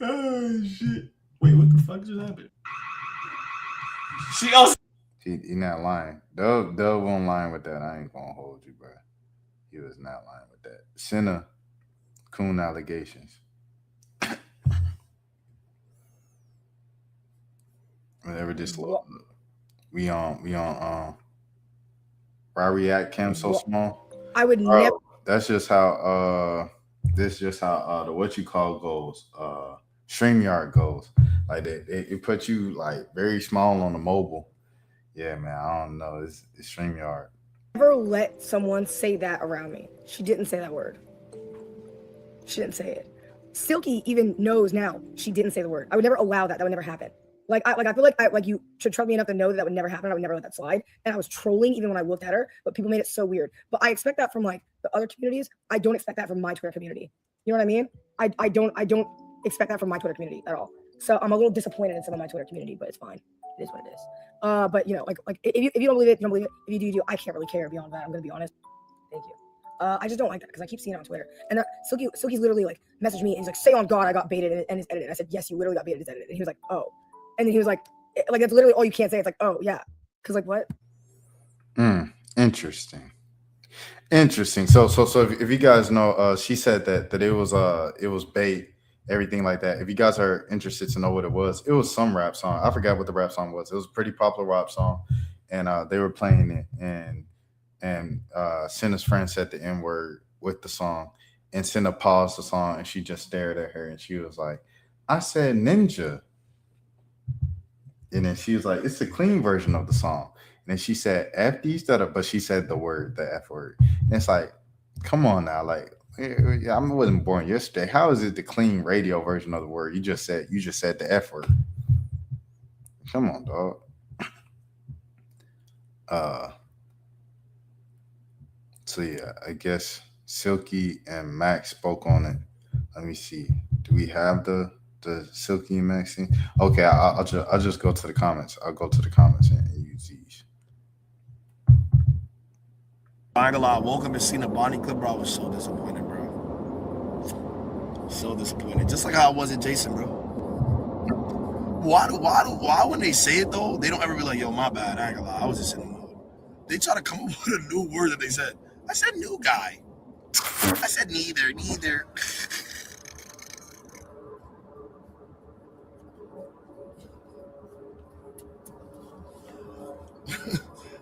Oh shit. Wait, what the fuck just happened? She also He not lying. Dub won't lie with that. I ain't gonna hold you, bro. He was not lying with that. Senna, coon allegations. Whenever this we on where I react cam so small. I would never. That's just how this just how the what you call goes. StreamYard goes. Like it puts you like very small on the mobile. Yeah, man. I don't know. It's StreamYard. Never let someone say that around me. She didn't say that word. She didn't say it. Silky even knows now she didn't say the word. I would never allow that. That would never happen. I feel like you should trust me enough to know that would never happen. I would never let that slide. And I was trolling even when I looked at her, but people made it so weird. But I expect that from like the other communities. I don't expect that from my Twitter community. You know what I mean? I don't expect that from my Twitter community at all. So I'm a little disappointed in some of my Twitter community, but it's fine. It is what it is. But you know, like if you don't believe it, you don't believe it. If you do, you do. I can't really care beyond that. I'm gonna be honest. Thank you. I just don't like that because I keep seeing it on Twitter. And Silky's literally like messaged me and he's like, "Say on God, I got baited and it's edited." I said, "Yes, you literally got baited. It's edited." And he was like, "Oh," and then he was like that's literally all you can't say. It's like, "Oh yeah," because like what? Interesting. So if you guys know, she said that it was bait. Everything like that. If you guys are interested to know what it was some rap song. I forgot what the rap song was. It was a pretty popular rap song, and they were playing it, and Senna's friend said the N-word with the song, and Senna paused the song, and she just stared at her, and she was like, "I said ninja," and then she was like, "It's a clean version of the song," and then she said "F these that," but she said the F word, and it's like, come on now, like. Yeah, I wasn't born yesterday. How is it the clean radio version of the word? You just said the F word. Come on, dog. So yeah, I guess Silky and Max spoke on it. Let me see. Do we have the Silky and Max thing? Okay, I'll just go to the comments. I'll go to the comments and use these. I ain't gonna lie, I woke up and seen a Bonnie clip, bro. I was so disappointed, bro. So disappointed. Just like how I was at Jason, bro. Why when they say it though, they don't ever be like, "Yo, my bad." I ain't gonna lie, I was just in the mood. They try to come up with a new word that they said. I said new guy. I said neither.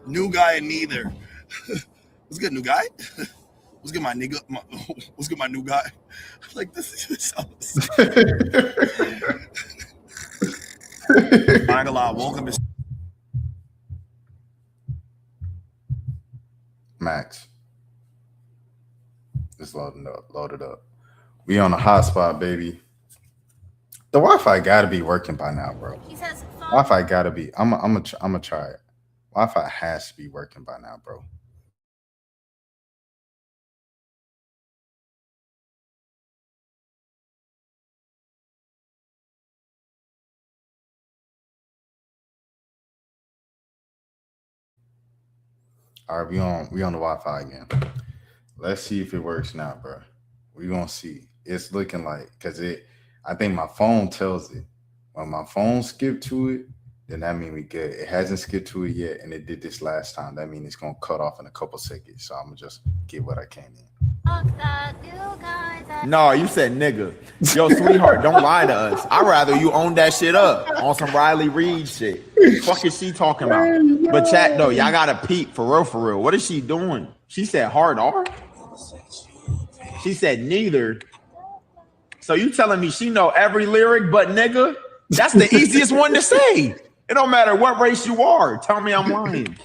New guy and neither. What's good, new guy? What's good, my nigga? What's good, my new guy? Like, this is I ain't gonna lie, I woke up and Max. It's loaded up. We on a hotspot, baby. The Wi-Fi gotta be working by now, bro. He says Wi-Fi gotta be. I'm gonna try it. Wi-Fi has to be working by now, bro. All right, we on the Wi-Fi again. Let's see if it works now, bro. We gonna see. It's looking like I think my phone tells it. When my phone skipped to it, then that means we good. It hasn't skipped to it yet, and it did this last time. That means it's gonna cut off in a couple seconds. So I'm gonna just get what I can in. No, you said nigga. Yo, sweetheart, don't lie to us. I'd rather you own that shit up on some Riley Reid shit. Fuck is she talking about? But chat though, y'all gotta peep for real, for real. What is she doing? She said hard R. She said neither. So you telling me she know every lyric but nigga? That's the easiest one to say. It don't matter what race you are. Tell me I'm lying.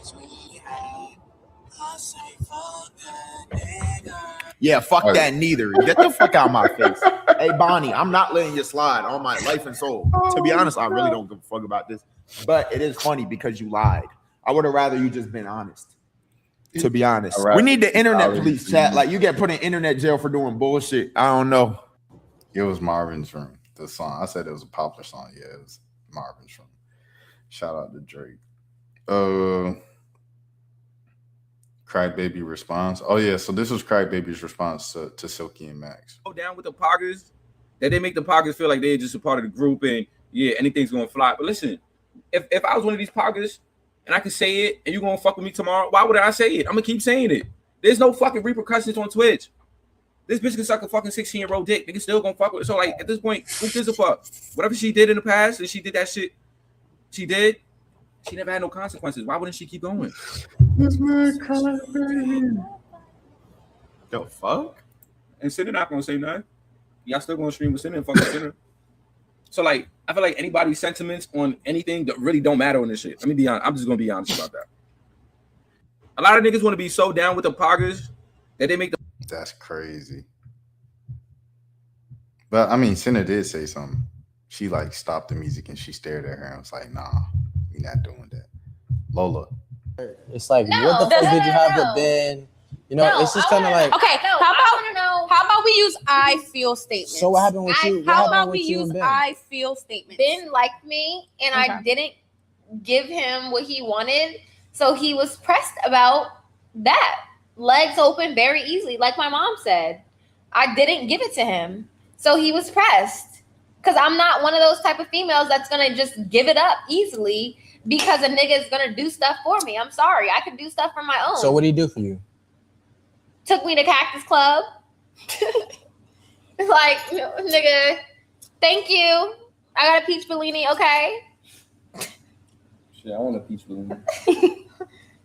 Yeah, fuck that neither. Get the fuck out of my face. Hey, Bonnie, I'm not letting you slide on my life and soul. To be honest, I really don't give a fuck about this. But it is funny because you lied. I would have rather you just been honest. To be honest. We need the internet police, chat. Like, you get put in internet jail for doing bullshit. I don't know. It was Marvin's Room, the song. I said it was a popular song. Yeah, it was Marvin's Room. Shout out to Drake. Crybaby response. Oh yeah, so this was Crybaby's response to Silky and Max. Go down with the poggers, that they make the poggers feel like they're just a part of the group and yeah, anything's gonna fly. But listen, if I was one of these poggers and I could say it and you're gonna fuck with me tomorrow, why would I say it? I'm gonna keep saying it. There's no fucking repercussions on Twitch. This bitch can suck a fucking 16-year-old dick. Nigga still gonna fuck with it. So like at this point, who gives a fuck? Whatever she did in the past, and she did that shit, she never had no consequences. Why wouldn't she keep going? This man crying. The fuck? And Sinner not gonna say nothing. Y'all still gonna stream with Sinner and fucking Sinner. So like, I feel like anybody's sentiments on anything that really don't matter on this shit. Let me be honest. I'm just gonna be honest about that. A lot of niggas want to be so down with the poggers that they make the. That's crazy. But I mean, Sinner did say something. She like stopped the music and she stared at her and was like, "Nah, we not doing that." Lola. It's like, what the fuck did you have with Ben? You know, it's just kind of like. Okay, how about we use I feel statements? So what happened with you? How about we use I feel statements? Ben liked me, and I didn't give him what he wanted, so he was pressed about that. Legs open very easily, like my mom said. I didn't give it to him, so he was pressed. Because I'm not one of those type of females that's gonna just give it up easily because a nigga is gonna do stuff for me. I'm sorry, I can do stuff for my own. So what did he do for you? Took me to Cactus Club. Like, nigga, thank you. I got a peach Bellini, okay? Shit, I want a peach Bellini.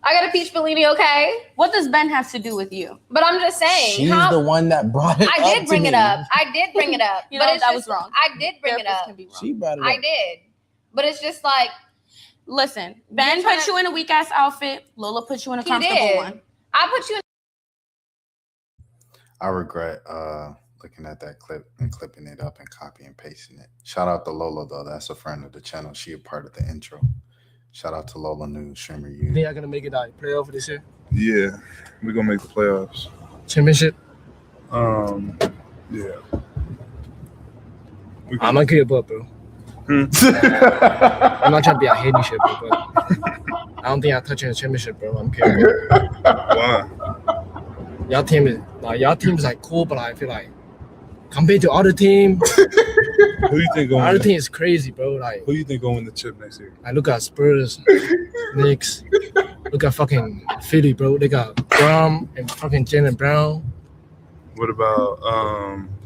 I got a peach Bellini, okay? What does Ben have to do with you? But I'm just saying. She's the one that brought it up. I did bring it up. I did bring it up. But that was wrong. I did bring it up. She brought it up. I did. But it's just like. Listen, Ben put you in a weak ass outfit. Lola put you in a comfortable one. I put you in. I regret looking at that clip and clipping it up and copy and pasting it. Shout out to Lola though. That's a friend of the channel. She a part of the intro. Shout out to Lola News, Streamer U. Think y'all gonna make it out playoff this year? Yeah, we're gonna make the playoffs. Championship? Yeah. I'm gonna keep up, bro. I'm not trying to be a hating shit, bro, but I don't think I'm touching the championship, bro. I'm kidding. Why? Y'all team is like cool, but I feel like compared to other team, Who you think going? other team is crazy, bro. Like, Who you think going win the chip next year? I look at Spurs, Knicks, look at fucking Philly, bro. They got Brum and fucking Jalen Brown. What about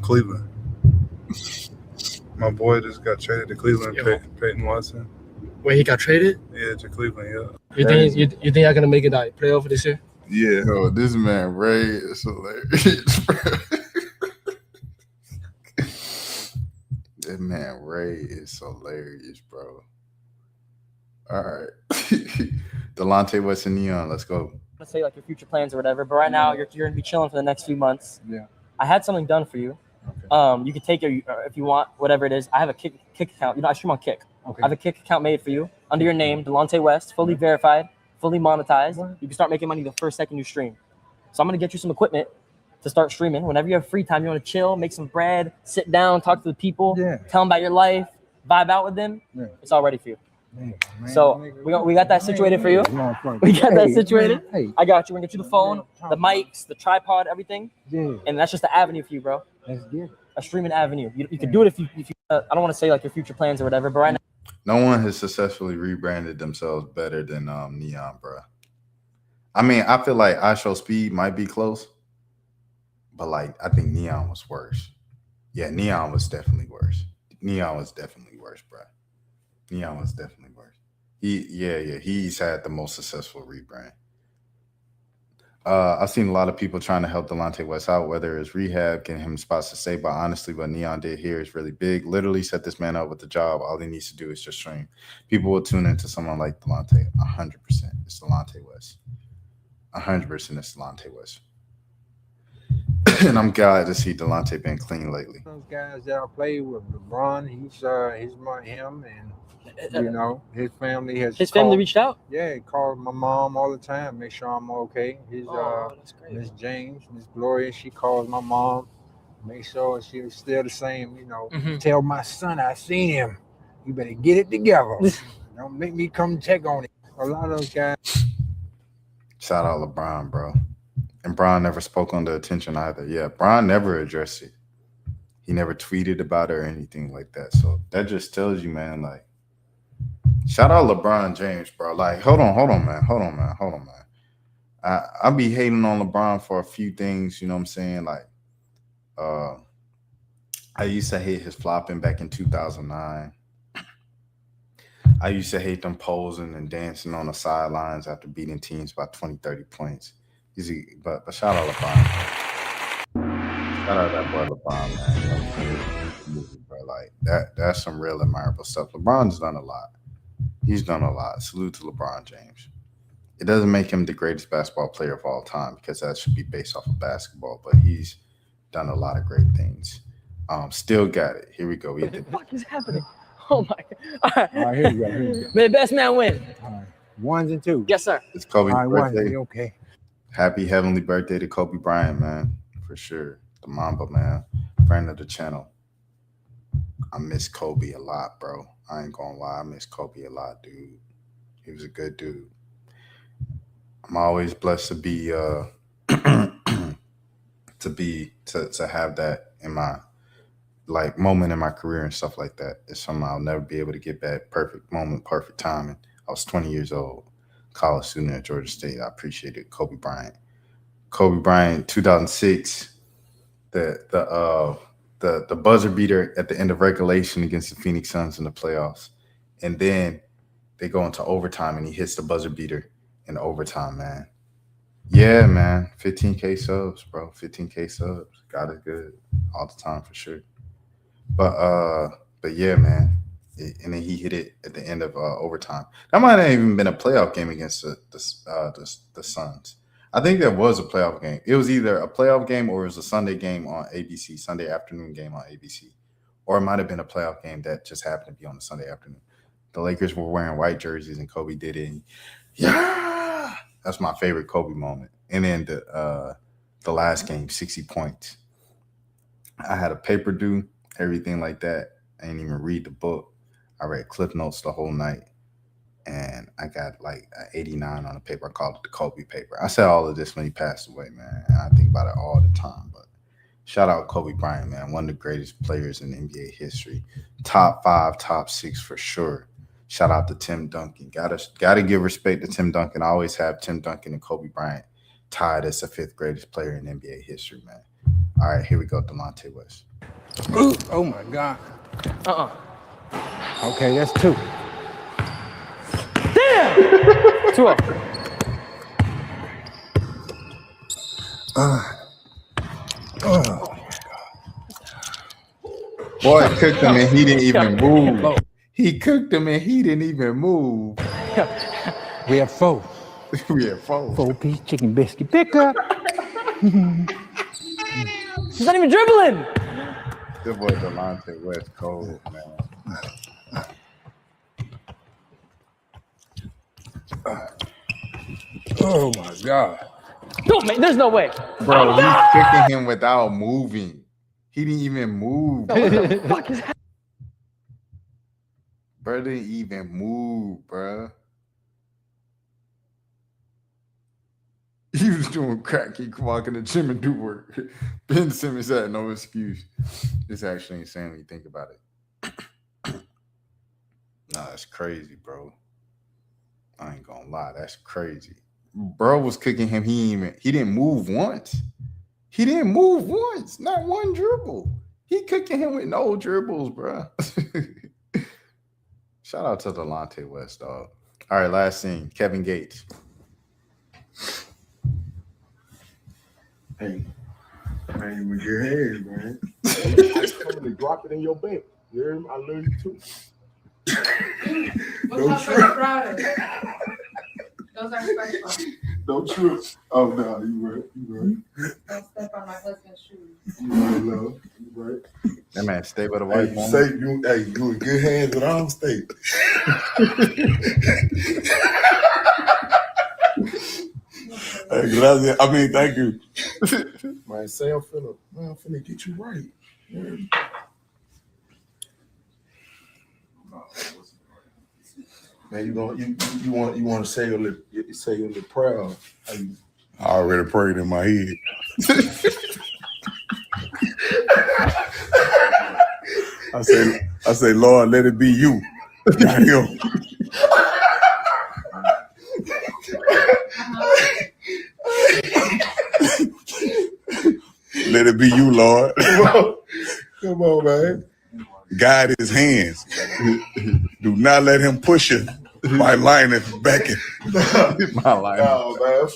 Cleveland? My boy just got traded to Cleveland, Peyton Watson. Where he got traded? Yeah, to Cleveland. Yeah. You think y'all gonna make it out playoff this year? Yeah. Yo, this man Ray is hilarious, bro. This man Ray is hilarious, bro. All right. Delonte West and Neon, let's go. Say like your future plans or whatever, but right now you're gonna be chilling for the next few months. Yeah. I had something done for you. You can take your if you want whatever it is. I have a kick account. You know, I stream on Kick. Okay. I have a Kick account made for you under your name, Delonte West, fully verified, fully monetized. You can start making money the first second you stream. So I'm gonna get you some equipment to start streaming. Whenever you have free time, you want to chill, make some bread, sit down, talk to the people, tell them about your life, vibe out with them. It's all ready for you. So we got that situated for you. We got that situated. I got you. We're gonna get you the phone, the mics, the tripod, everything. And that's just the avenue for you, bro. Let's get it. A streaming avenue. You could do it if you I don't want to say like your future plans or whatever, but right now. No one has successfully rebranded themselves better than Neon, bro. I mean, I feel like I Show Speed might be close, but like I think Neon was worse. Yeah, Neon was definitely worse. Neon was definitely worse, bro. Neon was definitely worse. He's had the most successful rebrand. I've seen a lot of people trying to help Delonte West out, whether it's rehab, getting him spots to say, but honestly, what Neon did here is really big. Literally set this man up with the job. All he needs to do is just stream. People will tune into someone like Delonte. 100%. It's Delonte West. 100% it's Delonte West. And I'm glad to see Delonte been clean lately. Those guys that I play with, LeBron, he's him, and you know his family has. His family reached out. Yeah, he called my mom all the time, make sure I'm okay. His Miss James, Miss Gloria, she calls my mom, make sure she's still the same. You know, tell my son I seen him. You better get it together. Don't make me come check on it. A lot of those guys. Shout out LeBron, bro. And Bron never spoke on the attention either. Yeah, Bron never addressed it. He never tweeted about it or anything like that. So that just tells you, man, like, shout out LeBron James, bro. Like, hold on, man. I be hating on LeBron for a few things, you know what I'm saying? Like, I used to hate his flopping back in 2009. I used to hate them posing and dancing on the sidelines after beating teams by 20, 30 points. But shout out LeBron. Shout out that boy LeBron, man. Bro. Like that's some real admirable stuff. LeBron's done a lot. He's done a lot. Salute to LeBron James. It doesn't make him the greatest basketball player of all time because that should be based off of basketball, but he's done a lot of great things. Still got it. Here we go. What the fuck is happening? Oh my God. All right, here we go. May the best man win. All right. 1s and 2s. Yes, sir. It's Kobe's birthday. One, okay. Happy heavenly birthday to Kobe Bryant, man. For sure. The Mamba, man. Friend of the channel. I miss Kobe a lot, bro. I ain't gonna lie. I miss Kobe a lot, dude. He was a good dude. I'm always blessed to be to have that in my like moment in my career and stuff like that. It's something I'll never be able to get back. Perfect moment, perfect timing. I was 20 years old, college student at Georgia State. I appreciated Kobe Bryant. Kobe Bryant, 2006, the buzzer beater at the end of regulation against the Phoenix Suns in the playoffs. And then they go into overtime and he hits the buzzer beater in overtime, man. Yeah, man. 15K subs, bro. 15K subs. God is good all the time for sure. But yeah, man. And then he hit it at the end of overtime. That might have even been a playoff game against the Suns. I think that was a playoff game. It was either a playoff game or it was a Sunday game on ABC, Sunday afternoon game on ABC. Or it might have been a playoff game that just happened to be on a Sunday afternoon. The Lakers were wearing white jerseys and Kobe did it. And yeah, that's my favorite Kobe moment. And then the last game, 60 points. I had a paper due, everything like that. I didn't even read the book. I read Cliff Notes the whole night. And I got like an 89 on the paper. I called it the Kobe paper. I said all of this when he passed away, man. And I think about it all the time. But shout out Kobe Bryant, man. One of the greatest players in NBA history. Top 5, top 6 for sure. Shout out to Tim Duncan. Gotta give respect to Tim Duncan. I always have Tim Duncan and Kobe Bryant tied as the 5th greatest player in NBA history, man. All right, here we go, Delonte West. Oh my God. Okay, that's 2. Damn! 2-0. Boy cooked him and he didn't even move. He cooked him and he didn't even move. We have 4. We have 4. 4-piece chicken biscuit. Pick up. He's not even dribbling. The boy Delonte West cold, man. Oh my God. Don't make. There's no way. Bro, he's kicking him without moving. He didn't even move. What the fuck is happening? Bro didn't even move, bro. He was doing crack. He could walk in the gym and do work. Ben Simmons had no excuse. It's actually insane when you think about it. Nah, that's crazy, bro. I ain't gonna lie, that's crazy. Bro was kicking him. He didn't move once. He didn't move once. Not one dribble. He kicking him with no dribbles, bro. Shout out to Delonte West, dog. All right, last scene. Kevin Gates. Hey, man, with your hands, man. I'm gonna drop it in your bank. You hear me? I love you too. Don't trip. Those are special. Don't trip. Oh no, you right. Don't step on my husband's shoes. You right, love. You right. That man stay with a white woman. Say you in good hands with all state. Gracias. I mean, thank you. Man, say I'm finna get you right. Yeah. Man, you want to say your little proud. I already prayed in my head. I say, Lord, let it be you, not him. Let it be you, Lord. Come on, man. Guide his hands. Do not let him push you by lining back in. My line. No, man, I'm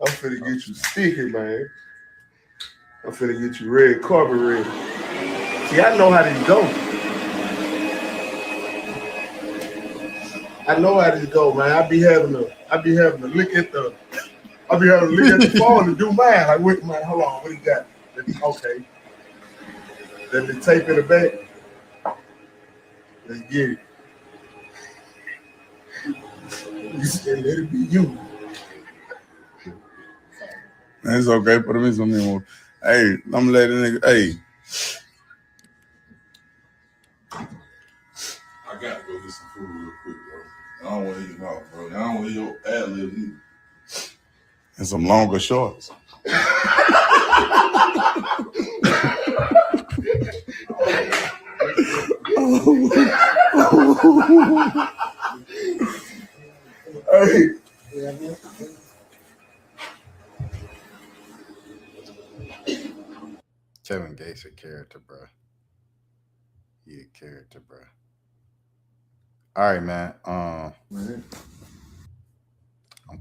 finna get you sticky, man. I'm finna get you red carpet ready. See, I know how this go. I know how this go, man. I be having to look at the phone and do mine. Like, wait, man, hold on, what you got? Okay. Let me tape in the back. Let's get it. You said, let it be you. It's okay, put him in some more. Hey, I'm letting nigga. Hey. I gotta go get some food real quick, bro. I don't want to eat them out, bro. I don't want to eat your ad libs either. And some longer shorts. Hey. Kevin Gates a character, bro. He a character, bro. All right, man. I'm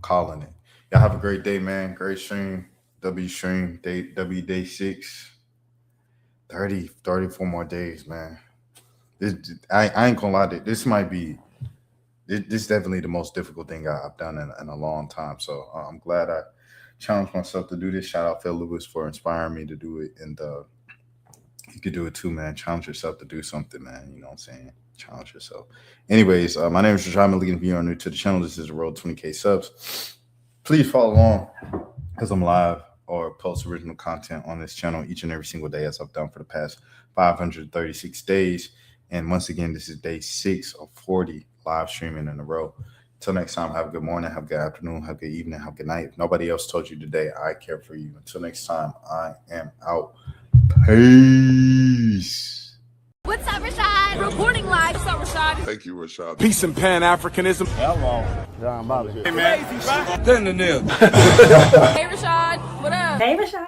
calling it. Y'all have a great day, man. Great stream. W stream. Day 6. 34 more days, man. I ain't gonna lie. This might be. This is definitely the most difficult thing I've done in a long time. So I'm glad I challenged myself to do this. Shout out Phil Lewis for inspiring me to do it. And you could do it too, man. Challenge yourself to do something, man. You know what I'm saying? Challenge yourself. Anyways, my name is Rashad Milligan. If you are new to the channel, this is the road 20K subs. Please follow along because I'm live or post original content on this channel each and every single day as I've done for the past 536 days. And once again, this is day 6 of 40 live streaming in a row. Until next time, have a good morning, have a good afternoon, have a good evening, have a good night. If nobody else told you today, I care for you. Until next time, I am out. Peace. What's up, Rashad? Reporting live. What's up, Rashad? Thank you, Rashad. Peace and Pan-Africanism. Hello. Hey, man. Crazy, bro. Turn the nail. Hey, Rashad. What up? Hey, Rashad.